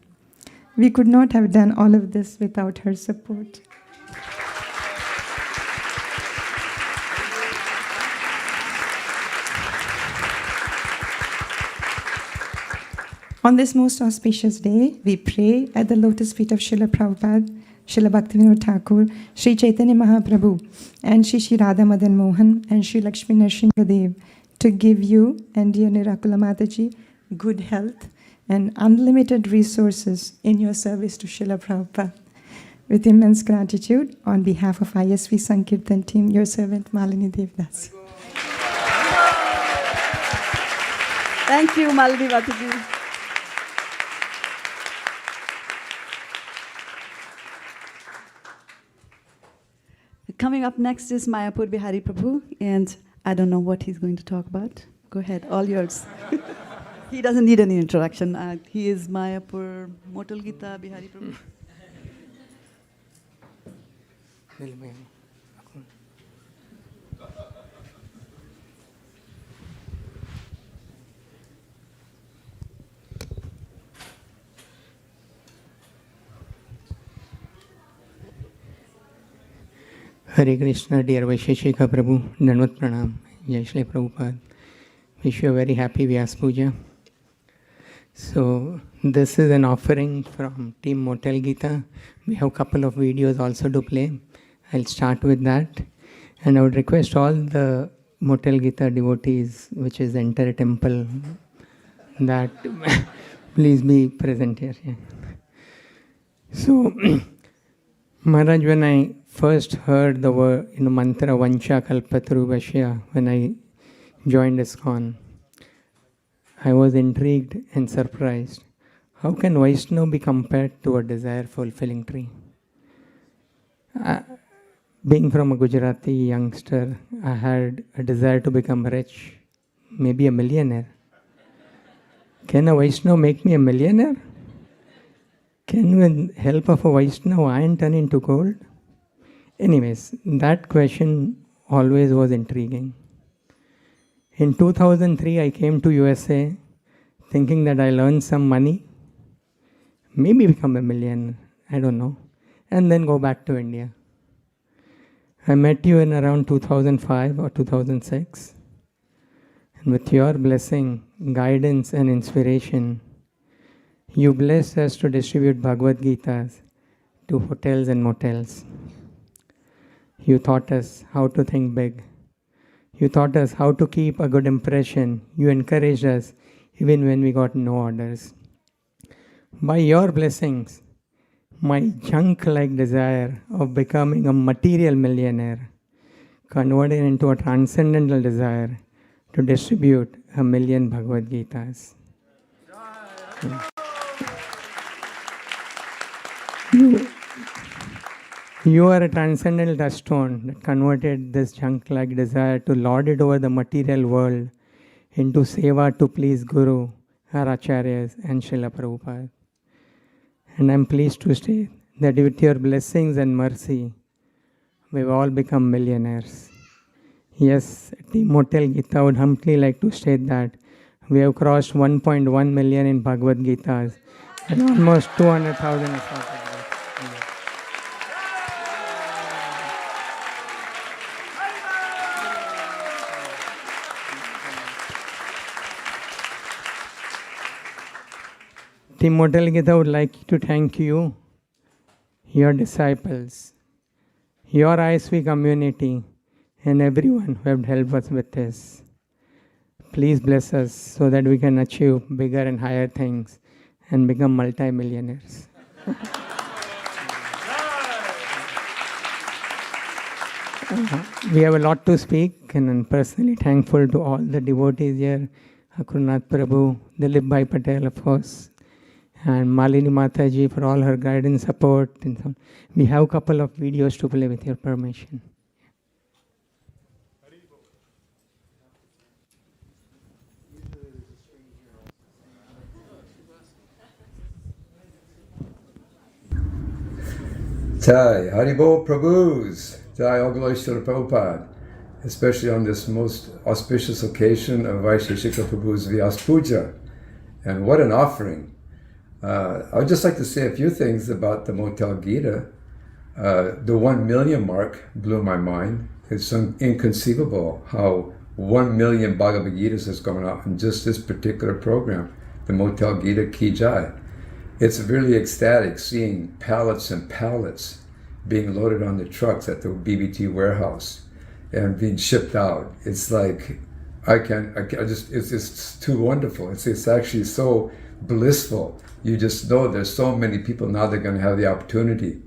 We could not have done all of this without her support. On this most auspicious day, we pray at the lotus feet of Srila Prabhupada, Srila Bhaktivinoda Thakur, Sri Chaitanya Mahaprabhu, and Shri Radha Madan Mohan, and Sri Lakshmi Nrsimhadev to give you and dear Nirakula Mataji good health and unlimited resources in your service to Srila Prabhupada. With immense gratitude, on behalf of ISV Sankirtan team, your servant Malini Devdas. Thank you, Malini Mataji. Coming up next is Mayapur Bihari Prabhu, and I don't know what he's going to talk about. Go ahead, all yours. He doesn't need any introduction. He is Mayapur Motal Gita Bihari Prabhu. Hare Krishna, dear Vaiśeṣika Prabhu, Dandavat Pranam, Jai Shri Prabhupada. Wish you a very happy Vyāsa-pūjā. So, this is an offering from Team Motel Gita. We have a couple of videos also to play. I'll start with that. And I would request all the Motel Gita devotees, which is the entire temple, that please be present here. Yeah. So, Maharaj, when I first heard the word, mantra Vancha Kalpataru Vashya, when I joined ISKCON, I was intrigued and surprised. How can Vaishnava be compared to a desire-fulfilling tree? Being from a Gujarati youngster, I had a desire to become rich, maybe a millionaire. Can a Vaishnava make me a millionaire? Can with help of a Vaishnava iron turn into gold? Anyways, that question always was intriguing. In 2003, I came to USA thinking that I'll earn some money, maybe become a millionaire, I don't know, and then go back to India. I met you in around 2005 or 2006. And with your blessing, guidance and inspiration, you blessed us to distribute Bhagavad Gitas to hotels and motels. You taught us how to think big. You taught us how to keep a good impression. You encouraged us even when we got no orders. By your blessings, my junk-like desire of becoming a material millionaire converted into a transcendental desire to distribute 1 million Bhagavad Gitas. You are a transcendental touchstone that converted this junk-like desire to lord it over the material world into seva to please Guru, our Acharyas and Srila Prabhupada. And I'm pleased to state that with your blessings and mercy, we've all become millionaires. Yes, Team Motel Gita would humbly like to state that we have crossed 1.1 million in Bhagavad Gitas and almost 200,000 in Bhagavad. Team Motel Gita would like to thank you, your disciples, your ISV community, and everyone who have helped us with this. Please bless us so that we can achieve bigger and higher things and become multi-millionaires. We have a lot to speak, and I'm personally thankful to all the devotees here, Akurnath Prabhu, Dilip Bhai Patel, of course, and Malini Mataji for all her guidance, support. And so on. We have a couple of videos to play with your permission. Jai, Haribol Prabhus, Jai, all glories to the Prabhupada, especially on this most auspicious occasion of Vaiśeṣika Prabhu's Vyāsa-pūjā. And what an offering. I would just like to say a few things about the Motel Gita. The 1 million mark blew my mind. It's inconceivable how 1 million Bhagavad Gitas has gone out in just this particular program, the Motel Gita Ki Jai. It's really ecstatic seeing pallets and pallets being loaded on the trucks at the BBT warehouse and being shipped out. It's like, it's too wonderful. It's actually so blissful. You just know there's so many people now that are going to have the opportunity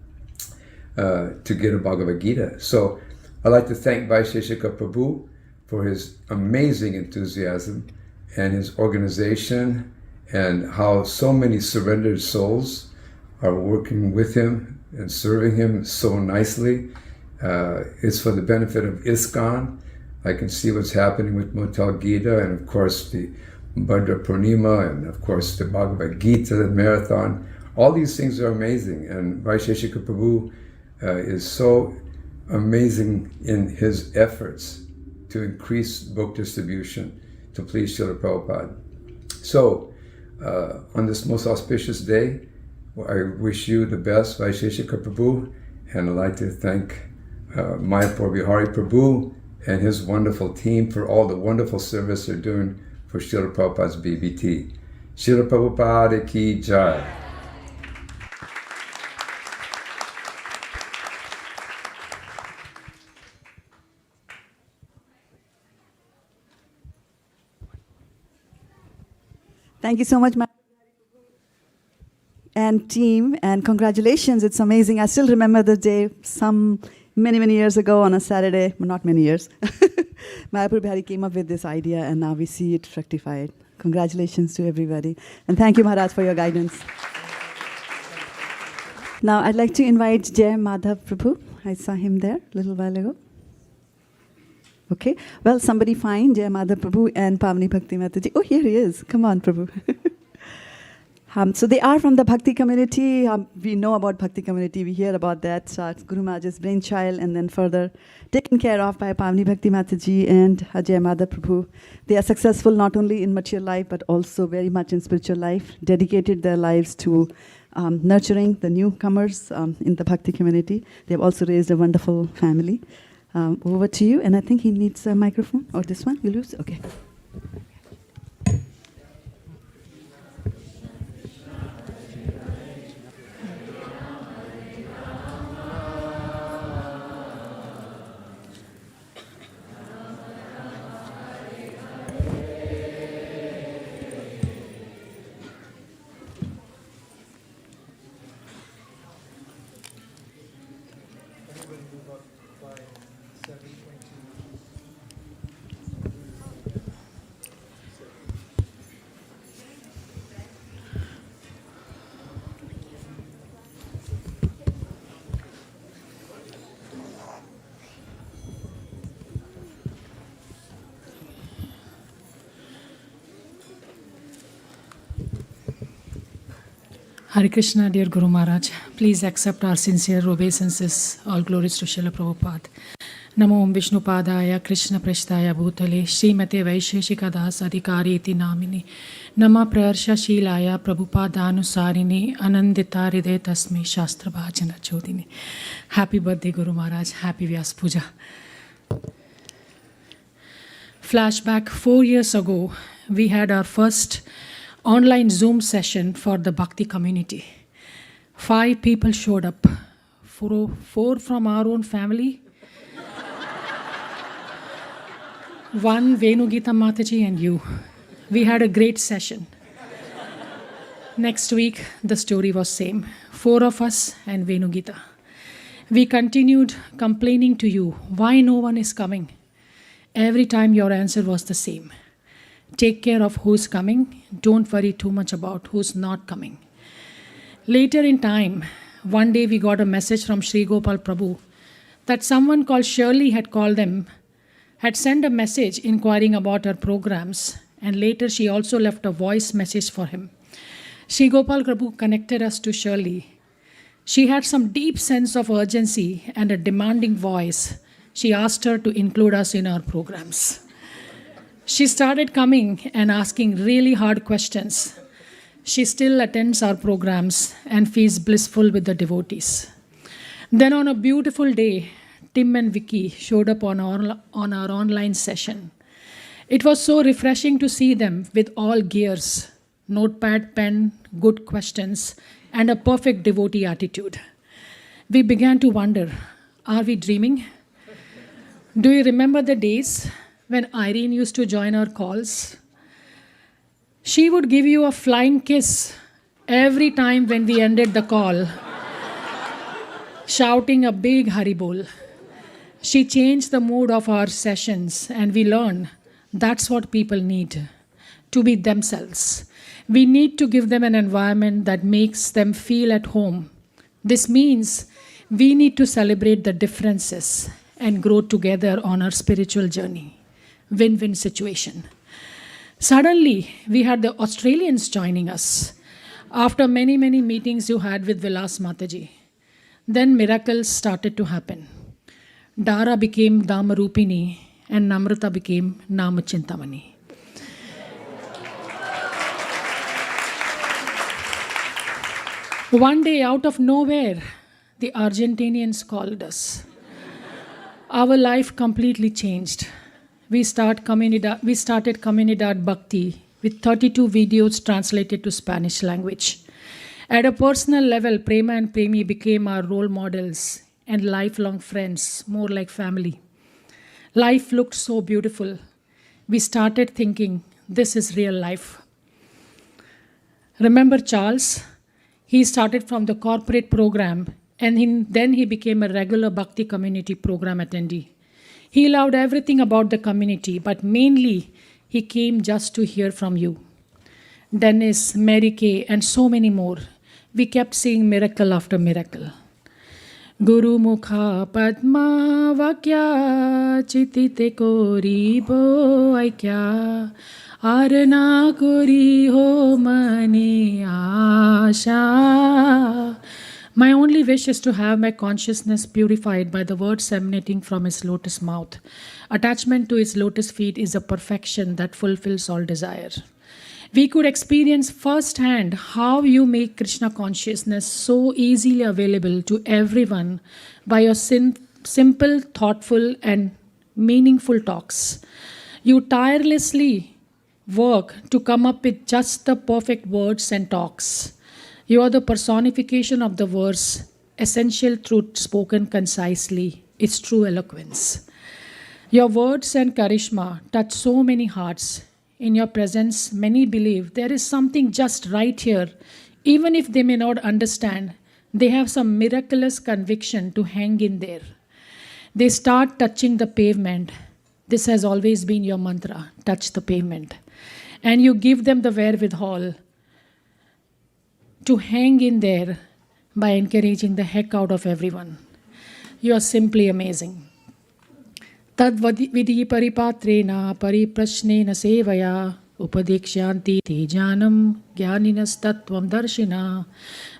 to get a Bhagavad Gita. So I'd like to thank Vaiśeṣika Prabhu for his amazing enthusiasm and his organization, and how so many surrendered souls are working with him and serving him so nicely. It's for the benefit of ISKCON. I can see what's happening with Motel Gita, and of course the Bhadra Purnima, and of course the Bhagavad Gita, the marathon. All these things are amazing, and Vaiśeṣika Prabhu is so amazing in his efforts to increase book distribution to please Srila Prabhupada. So, on this most auspicious day, I wish you the best, Vaiśeṣika Prabhu, and I'd like to thank Mayapur Bihari Prabhu and his wonderful team for all the wonderful service they're doing for Srila Prabhupada's BBT. Srila Prabhupada Ki Jai. Thank you so much, and team, and congratulations. It's amazing. I still remember the day, many years ago on a Saturday, well, not many years, Mayapur Bihari came up with this idea, and now we see it fructified. Congratulations to everybody. And thank you, Maharaj, for your guidance. Now, I'd like to invite Jai Madhav Prabhu. I saw him there a little while ago. Okay. Well, somebody find Jai Madhav Prabhu and Pavani Bhakti Mataji. Oh, here he is. Come on, Prabhu. So they are from the Bhakti community. We know about Bhakti community. We hear about that. So it's Guru Maharaj's brainchild, and then further taken care of by Pavni Bhakti Mataji and Ajay Madhav Prabhu. They are successful not only in material life, but also very much in spiritual life, dedicated their lives to nurturing the newcomers in the Bhakti community. They have also raised a wonderful family. Over to you. And I think he needs a microphone. Or this one? You'll use? Okay. Hare Krishna, dear Guru Maharaj. Please accept our sincere obeisances. All glories to Srila Prabhupada. Namo Om Vishnu Padaya Krishna Prasthaya Bhutale Srimate Vaiśeṣika Dasa Adhikari iti namini Nama Praharsha Shilaya Prabhupada Anusarini Anandita Hriday Tasmai Shastra Bhajana Chodini. Happy birthday, Guru Maharaj. Happy Vyāsa-pūjā. Flashback 4 years ago, we had our first online Zoom session for the Bhakti community. 5 people showed up, 4 from our own family, 1 Venugita Mataji and you. We had a great session. Next week, the story was same. 4 of us and Venugita. We continued complaining to you, why no one is coming? Every time your answer was the same. Take care of who's coming. Don't worry too much about who's not coming. Later in time, one day we got a message from Sri Gopal Prabhu that someone called Shirley had called them, had sent a message inquiring about our programs, and later she also left a voice message for him. Sri Gopal Prabhu connected us to Shirley. She had some deep sense of urgency and a demanding voice. She asked her to include us in our programs. She started coming and asking really hard questions. She still attends our programs and feels blissful with the devotees. Then on a beautiful day, Tim and Vicky showed up on our online session. It was so refreshing to see them with all gears, notepad, pen, good questions, and a perfect devotee attitude. We began to wonder, are we dreaming? Do you remember the days when Irene used to join our calls? She would give you a flying kiss every time when we ended the call, shouting a big haribol. She changed the mood of our sessions, and we learned that's what people need, to be themselves. We need to give them an environment that makes them feel at home. This means we need to celebrate the differences and grow together on our spiritual journey. Win-win situation. Suddenly, we had the Australians joining us after many meetings you had with Vilas Mataji. Then miracles started to happen. Dara became Damarupini and Namrata became Namachintamani. One day, out of nowhere, the Argentinians called us. Our life completely changed. We started Comunidad Bhakti with 32 videos translated to Spanish language. At a personal level, Prema and Premi became our role models and lifelong friends, more like family. Life looked so beautiful. We started thinking, this is real life. Remember Charles? He started from the corporate program, and then he became a regular Bhakti community program attendee. He loved everything about the community, but mainly he came just to hear from you. Dennis, Mary Kay, and so many more. We kept seeing miracle after miracle. Guru Mukha Padma Vakya Chitite Kori Bo Aikya Arna Kori Ho Mani Asha. My only wish is to have my consciousness purified by the words emanating from his lotus mouth. Attachment to his lotus feet is a perfection that fulfills all desire. We could experience firsthand how you make Krishna consciousness so easily available to everyone by your simple, thoughtful, and meaningful talks. You tirelessly work to come up with just the perfect words and talks. You are the personification of the verse, essential truth spoken concisely, its true eloquence. Your words and charisma touch so many hearts. In your presence, many believe there is something just right here. Even if they may not understand, they have some miraculous conviction to hang in there. They start touching the pavement. This has always been your mantra, touch the pavement. And you give them the wherewithal to hang in there by encouraging the heck out of everyone. You are simply amazing. Tad vidhi paripatrena pariprashnena sevaya upadekshanti tejanam jnaninas tattvam darshina.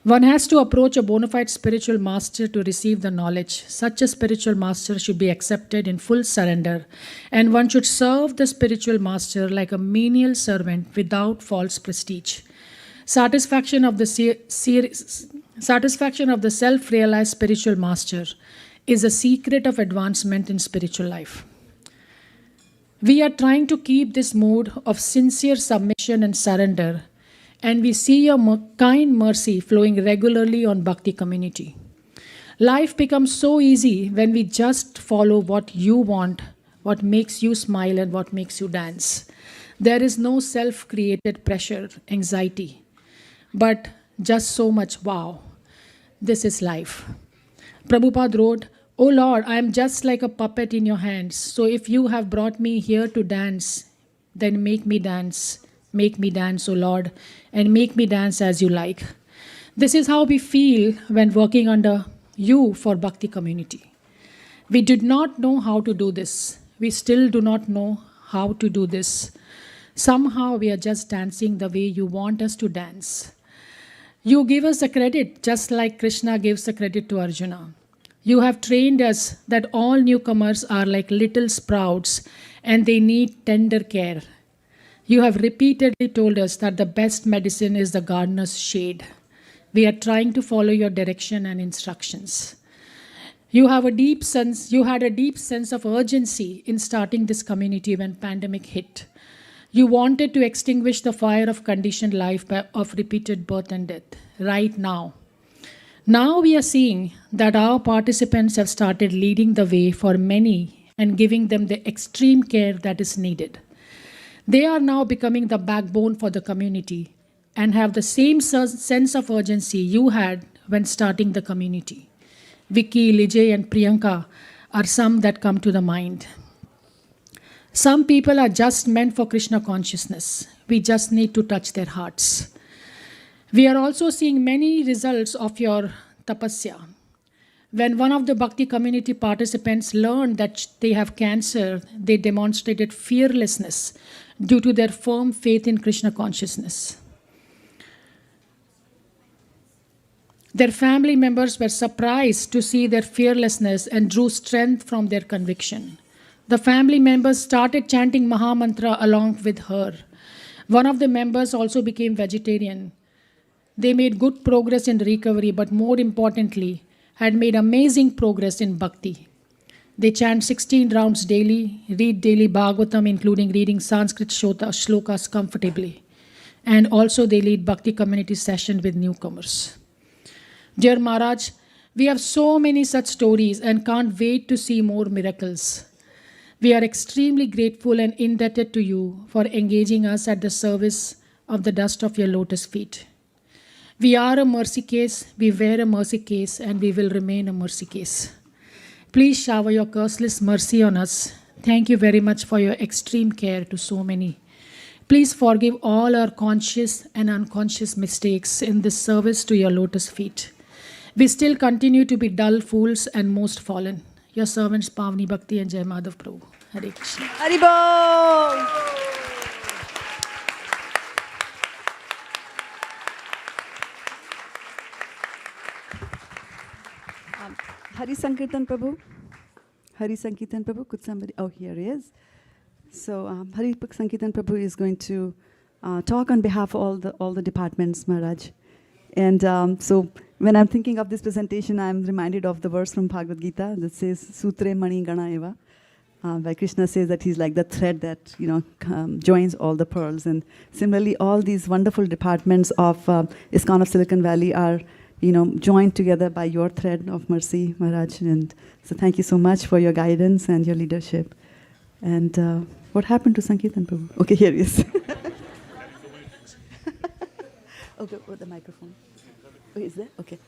One has to approach a bona fide spiritual master to receive the knowledge. Such a spiritual master should be accepted in full surrender, and one should serve the spiritual master like a menial servant without false prestige. Satisfaction of the self-realized spiritual master is a secret of advancement in spiritual life. We are trying to keep this mood of sincere submission and surrender, and we see your kind mercy flowing regularly on Bhakti community. Life becomes so easy when we just follow what you want, what makes you smile, and what makes you dance. There is no self-created pressure, anxiety, but just so much wow. This is life. Prabhupada wrote, "Oh Lord, I am just like a puppet in your hands. So if you have brought me here to dance, then make me dance. Make me dance, O Lord, and make me dance as you like." This is how we feel when working under you for Bhakti community. We did not know how to do this. We still do not know how to do this. Somehow we are just dancing the way you want us to dance. You give us the credit just like Krishna gives the credit to Arjuna. You have trained us that all newcomers are like little sprouts and they need tender care. You have repeatedly told us that the best medicine is the gardener's shade. We are trying to follow your direction and instructions. You had a deep sense of urgency in starting this community when pandemic hit. You wanted to extinguish the fire of conditioned life of repeated birth and death right now. Now we are seeing that our participants have started leading the way for many and giving them the extreme care that is needed. They are now becoming the backbone for the community and have the same sense of urgency you had when starting the community. Vicky, Lijay, and Priyanka are some that come to the mind. Some people are just meant for Krishna consciousness. We just need to touch their hearts. We are also seeing many results of your tapasya. When one of the Bhakti community participants learned that they have cancer, they demonstrated fearlessness due to their firm faith in Krishna consciousness. Their family members were surprised to see their fearlessness and drew strength from their conviction. The family members started chanting Maha Mantra along with her. One of the members also became vegetarian. They made good progress in recovery, but more importantly, had made amazing progress in bhakti. They chant 16 rounds daily, read daily Bhagavatam, including reading Sanskrit shlokas comfortably. And also they lead bhakti community session with newcomers. Dear Maharaj, we have so many such stories and can't wait to see more miracles. We are extremely grateful and indebted to you for engaging us at the service of the dust of your lotus feet. We are a mercy case, we wear a mercy case, and we will remain a mercy case. Please shower your curseless mercy on us. Thank you very much for your extreme care to so many. Please forgive all our conscious and unconscious mistakes in this service to your lotus feet. We still continue to be dull fools and most fallen. Your servants Pavni Bhakti and Jai Madhav Prabhu. Hare Krishna. Haribol! Hari Sankirtan Prabhu. Hari Sankirtan Prabhu, could somebody? Oh, here he is. So Hari Sankirtan Prabhu is going to talk on behalf of all the departments, Maharaj. And so when I'm thinking of this presentation, I'm reminded of the verse from Bhagavad Gita that says, Sutre Mani Gana Eva. Where Krishna says that he's like the thread that joins all the pearls. And similarly, all these wonderful departments of ISKCON of Silicon Valley are joined together by your thread of mercy, Maharaj. And so thank you so much for your guidance and your leadership. And what happened to Sankirtan Prabhu? Okay, here he is. Okay, with the microphone. Oh, is there? Okay.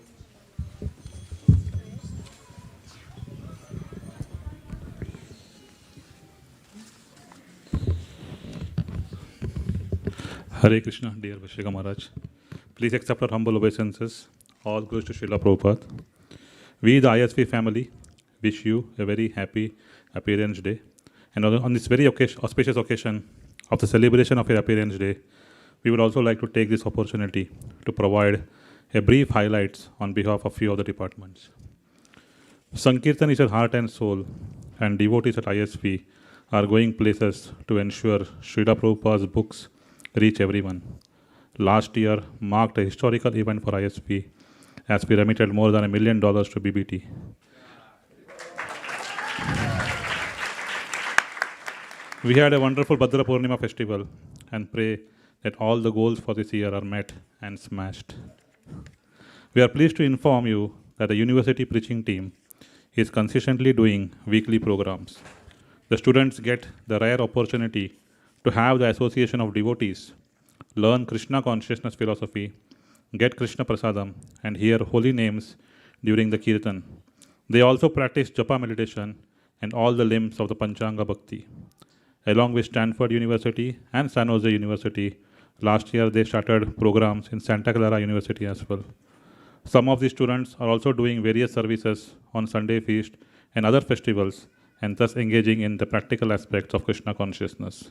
Hare Krishna, dear Vaiśeṣika Maharaj. Please accept our humble obeisances. All glories to Srila Prabhupada. We, the ISV family, wish you a very happy Appearance Day. And on this very auspicious occasion of the celebration of your Appearance Day, we would also like to take this opportunity to provide a brief highlights on behalf of few of the departments. Sankirtan is your heart and soul, and devotees at ISV are going places to ensure Srila Prabhupada's books reach everyone. Last year marked a historical event for ISV as we remitted more than $1 million to BBT. We had a wonderful Bhadra Purnima festival and pray that all the goals for this year are met and smashed. We are pleased to inform you that the university preaching team is consistently doing weekly programs. The students get the rare opportunity to have the association of devotees, learn Krishna consciousness philosophy, get Krishna Prasadam, and hear holy names during the Kirtan. They also practice Japa meditation and all the limbs of the Panchanga Bhakti. Along with Stanford University and San Jose University, last year they started programs in Santa Clara University as well. Some of these students are also doing various services on Sunday feast and other festivals, and thus engaging in the practical aspects of Krishna consciousness.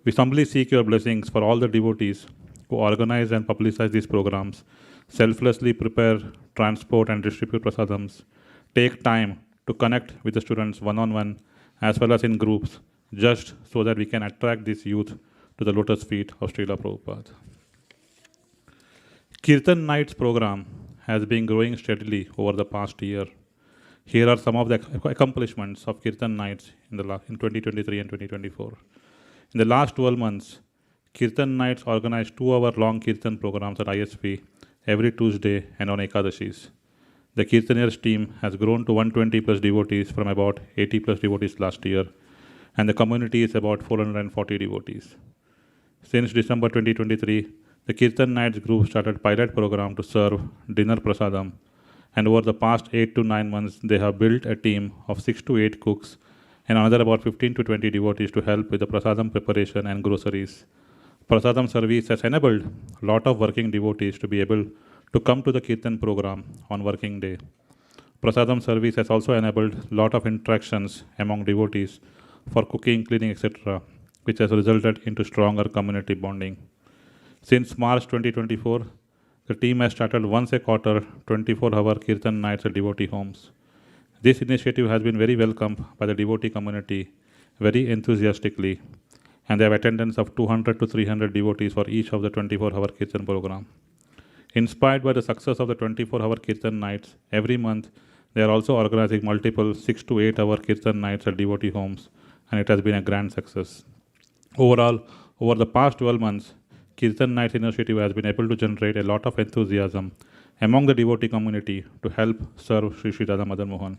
We humbly seek your blessings for all the devotees who organize and publicize these programs, selflessly prepare, transport and distribute prasadams, take time to connect with the students one-on-one as well as in groups, just so that we can attract this youth to the lotus feet of Srila Prabhupada. Kirtan Nights program has been growing steadily over the past year. Here are some of the accomplishments of Kirtan Nights in 2023 and 2024. In the last 12 months, Kirtan Nights organized 2-hour-long Kirtan programs at ISV every Tuesday and on Ekadashis. The Kirtaniers team has grown to 120 plus devotees from about 80 plus devotees last year, and the community is about 440 devotees. Since December 2023, the Kirtan Nights group started pilot program to serve dinner prasadam, and over the past 8 to 9 months, they have built a team of 6 to 8 cooks and another about 15 to 20 devotees to help with the prasadam preparation and groceries. Prasadam service has enabled a lot of working devotees to be able to come to the Kirtan program on working day. Prasadam service has also enabled a lot of interactions among devotees for cooking, cleaning, etc., which has resulted into stronger community bonding. Since March 2024, the team has started once a quarter 24-hour Kirtan nights at devotee homes. This initiative has been very welcomed by the devotee community very enthusiastically, and they have attendance of 200 to 300 devotees for each of the 24-hour Kirtan program. Inspired by the success of the 24-hour Kirtan nights, every month they are also organizing multiple 6 to 8 hour Kirtan nights at devotee homes, and it has been a grand success. Overall, over the past 12 months, Kirtan Nights initiative has been able to generate a lot of enthusiasm among the devotee community to help serve Sri Sri Radha Madan Mohan.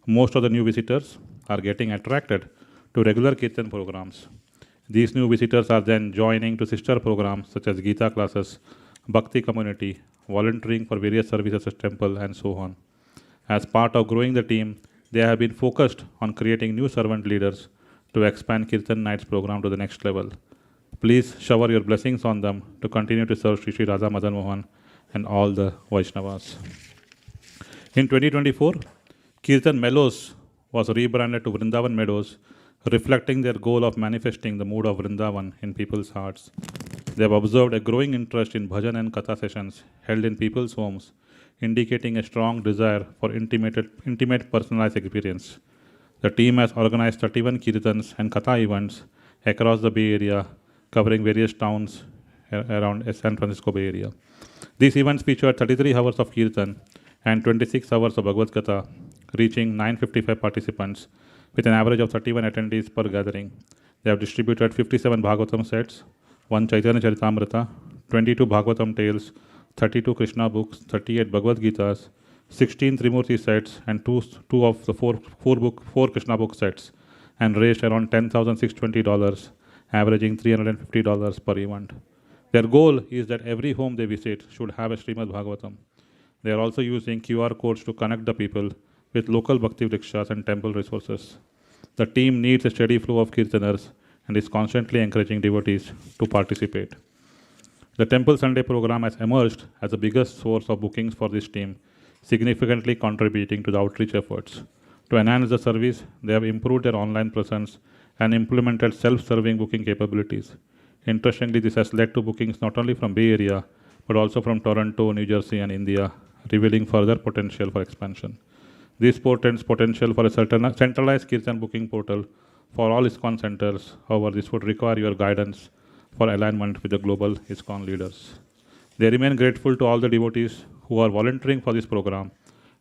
Most of the new visitors are getting attracted to regular Kirtan programs. These new visitors are then joining to sister programs such as Gita classes, Bhakti community, volunteering for various services at temple, and so on. As part of growing the team, they have been focused on creating new servant leaders to expand Kirtan Nights program to the next level. Please shower your blessings on them to continue to serve Sri Sri Radha Madan Mohan and all the Vaishnavas. In 2024, Kirtan Meadows was rebranded to Vrindavan Meadows, reflecting their goal of manifesting the mood of Vrindavan in people's hearts. They have observed a growing interest in bhajan and katha sessions held in people's homes, indicating a strong desire for intimate personalized experience. The team has organized 31 kirtans and katha events across the Bay Area, covering various towns around San Francisco Bay Area. These events featured 33 hours of kirtan and 26 hours of Bhagavad Gita, reaching 955 participants with an average of 31 attendees per gathering. They have distributed 57 Bhagavatam sets, 1 Chaitanya Charitamrita, 22 Bhagavatam tales, 32 Krishna books, 38 Bhagavad Gitas, 16 Trimurti sets, and two of the four Krishna book sets, and raised around $10,620, averaging $350 per event. Their goal is that every home they visit should have a Srimad Bhagavatam. They are also using QR codes to connect the people with local bhakti rickshaws and temple resources. The team needs a steady flow of kirtaners and is constantly encouraging devotees to participate. The Temple Sunday program has emerged as the biggest source of bookings for this team, significantly contributing to the outreach efforts. To enhance the service, they have improved their online presence and implemented self-serving booking capabilities. Interestingly, this has led to bookings not only from Bay Area, but also from Toronto, New Jersey, and India, revealing further potential for expansion. This portends potential for a centralized Kirtan booking portal for all ISKCON centers. However, this would require your guidance for alignment with the global ISKCON leaders. They remain grateful to all the devotees who are volunteering for this program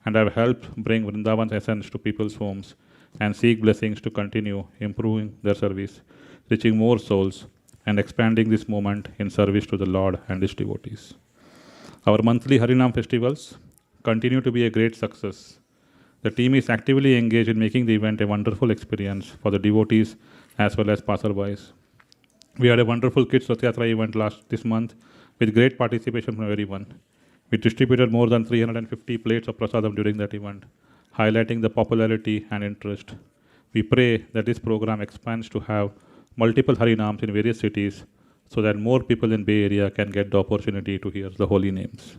and have helped bring Vrindavan's essence to people's homes and seek blessings to continue improving their service, reaching more souls, and expanding this movement in service to the Lord and His devotees. Our monthly Harinam festivals continue to be a great success. The team is actively engaged in making the event a wonderful experience for the devotees as well as passerbys. We had a wonderful Kids Rath Yatra event this month with great participation from everyone. We distributed more than 350 plates of prasadam during that event, highlighting the popularity and interest. We pray that this program expands to have multiple Harinams in various cities so that more people in Bay Area can get the opportunity to hear the holy names.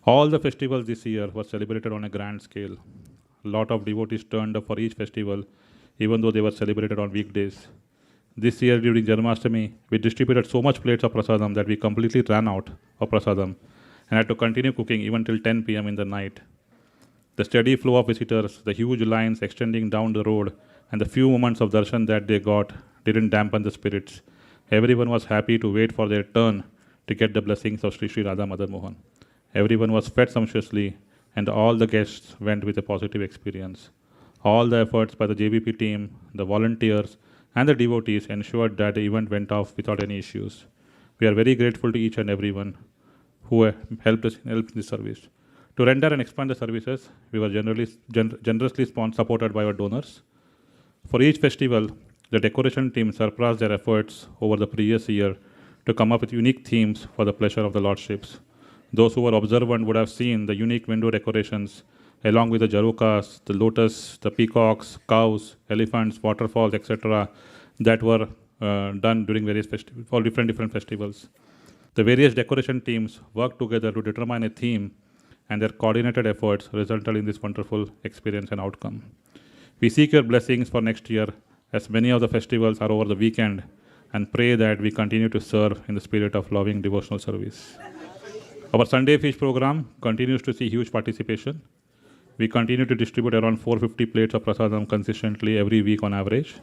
All the festivals this year were celebrated on a grand scale. A lot of devotees turned up for each festival, even though they were celebrated on weekdays. This year during Janmashtami, we distributed so much plates of prasadam that we completely ran out of prasadam and had to continue cooking even till 10 p.m. in the night. The steady flow of visitors, the huge lines extending down the road, and the few moments of darshan that they got didn't dampen the spirits. Everyone was happy to wait for their turn to get the blessings of Sri Sri Radha Madan Mohan. Everyone was fed sumptuously, and all the guests went with a positive experience. All the efforts by the JBP team, the volunteers, and the devotees ensured that the event went off without any issues. We are very grateful to each and everyone who helped us in this service. To render and expand the services, we were generously supported by our donors. For each festival, the decoration team surpassed their efforts over the previous year to come up with unique themes for the pleasure of the Lordships. Those who were observant would have seen the unique window decorations along with the jarukas, the lotus, the peacocks, cows, elephants, waterfalls, etc. that were done during various festivals, for different festivals. The various decoration teams worked together to determine a theme, and their coordinated efforts resulted in this wonderful experience and outcome. We seek your blessings for next year, as many of the festivals are over the weekend, and pray that we continue to serve in the spirit of loving devotional service. Our Sunday Fish program continues to see huge participation. We continue to distribute around 450 plates of prasadam consistently every week on average.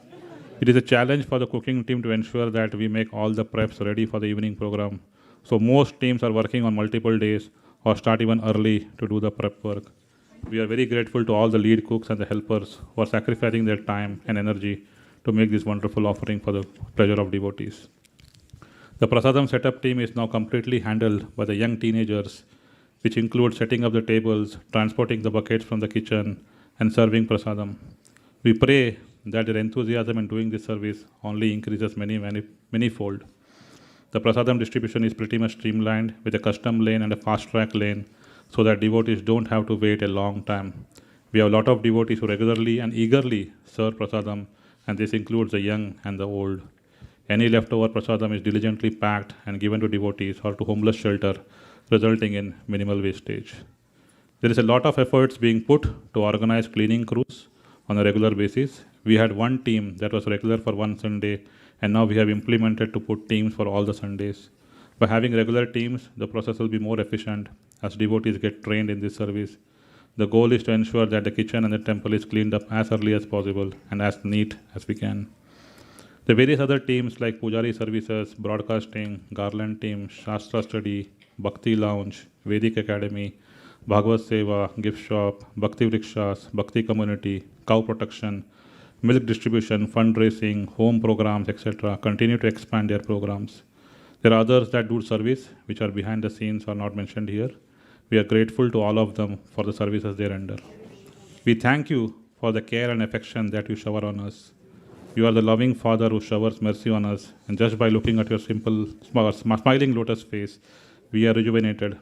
It is a challenge for the cooking team to ensure that we make all the preps ready for the evening program. So most teams are working on multiple days or start even early to do the prep work. We are very grateful to all the lead cooks and the helpers who are sacrificing their time and energy to make this wonderful offering for the pleasure of devotees. The prasadam setup team is now completely handled by the young teenagers, which include setting up the tables, transporting the buckets from the kitchen, and serving prasadam. We pray that their enthusiasm in doing this service only increases many-fold. The prasadam distribution is pretty much streamlined with a custom lane and a fast-track lane so that devotees don't have to wait a long time. We have a lot of devotees who regularly and eagerly serve prasadam, and this includes the young and the old. Any leftover prasadam is diligently packed and given to devotees or to homeless shelter, resulting in minimal wastage. There is a lot of efforts being put to organize cleaning crews on a regular basis. We had one team that was regular for one Sunday, and now we have implemented to put teams for all the Sundays. By having regular teams, the process will be more efficient as devotees get trained in this service. The goal is to ensure that the kitchen and the temple is cleaned up as early as possible and as neat as we can. The various other teams like Pujari services, broadcasting, garland team, Shastra study, Bhakti lounge, Vedic academy, Bhagavad Seva, gift shop, Bhakti Vrikshas, Bhakti community, cow protection, milk distribution, fundraising, home programs, etc. continue to expand their programs. There are others that do service, which are behind the scenes or not mentioned here. We are grateful to all of them for the services they render. We thank you for the care and affection that you shower on us. You are the loving Father who showers mercy on us, and just by looking at your simple, smiling lotus face, we are rejuvenated.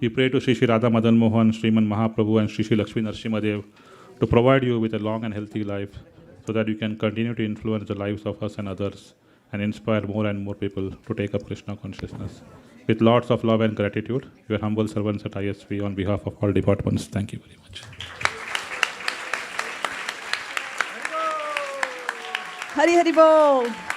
We pray to Shri Shri Radha Madan Mohan, Sriman Mahaprabhu, and Shri Shri Lakshmi Narasimhadev to provide you with a long and healthy life so that you can continue to influence the lives of us and others and inspire more and more people to take up Krishna consciousness. With lots of love and gratitude, your humble servants at ISV on behalf of all departments. Thank you very much. Hari Hari Bol.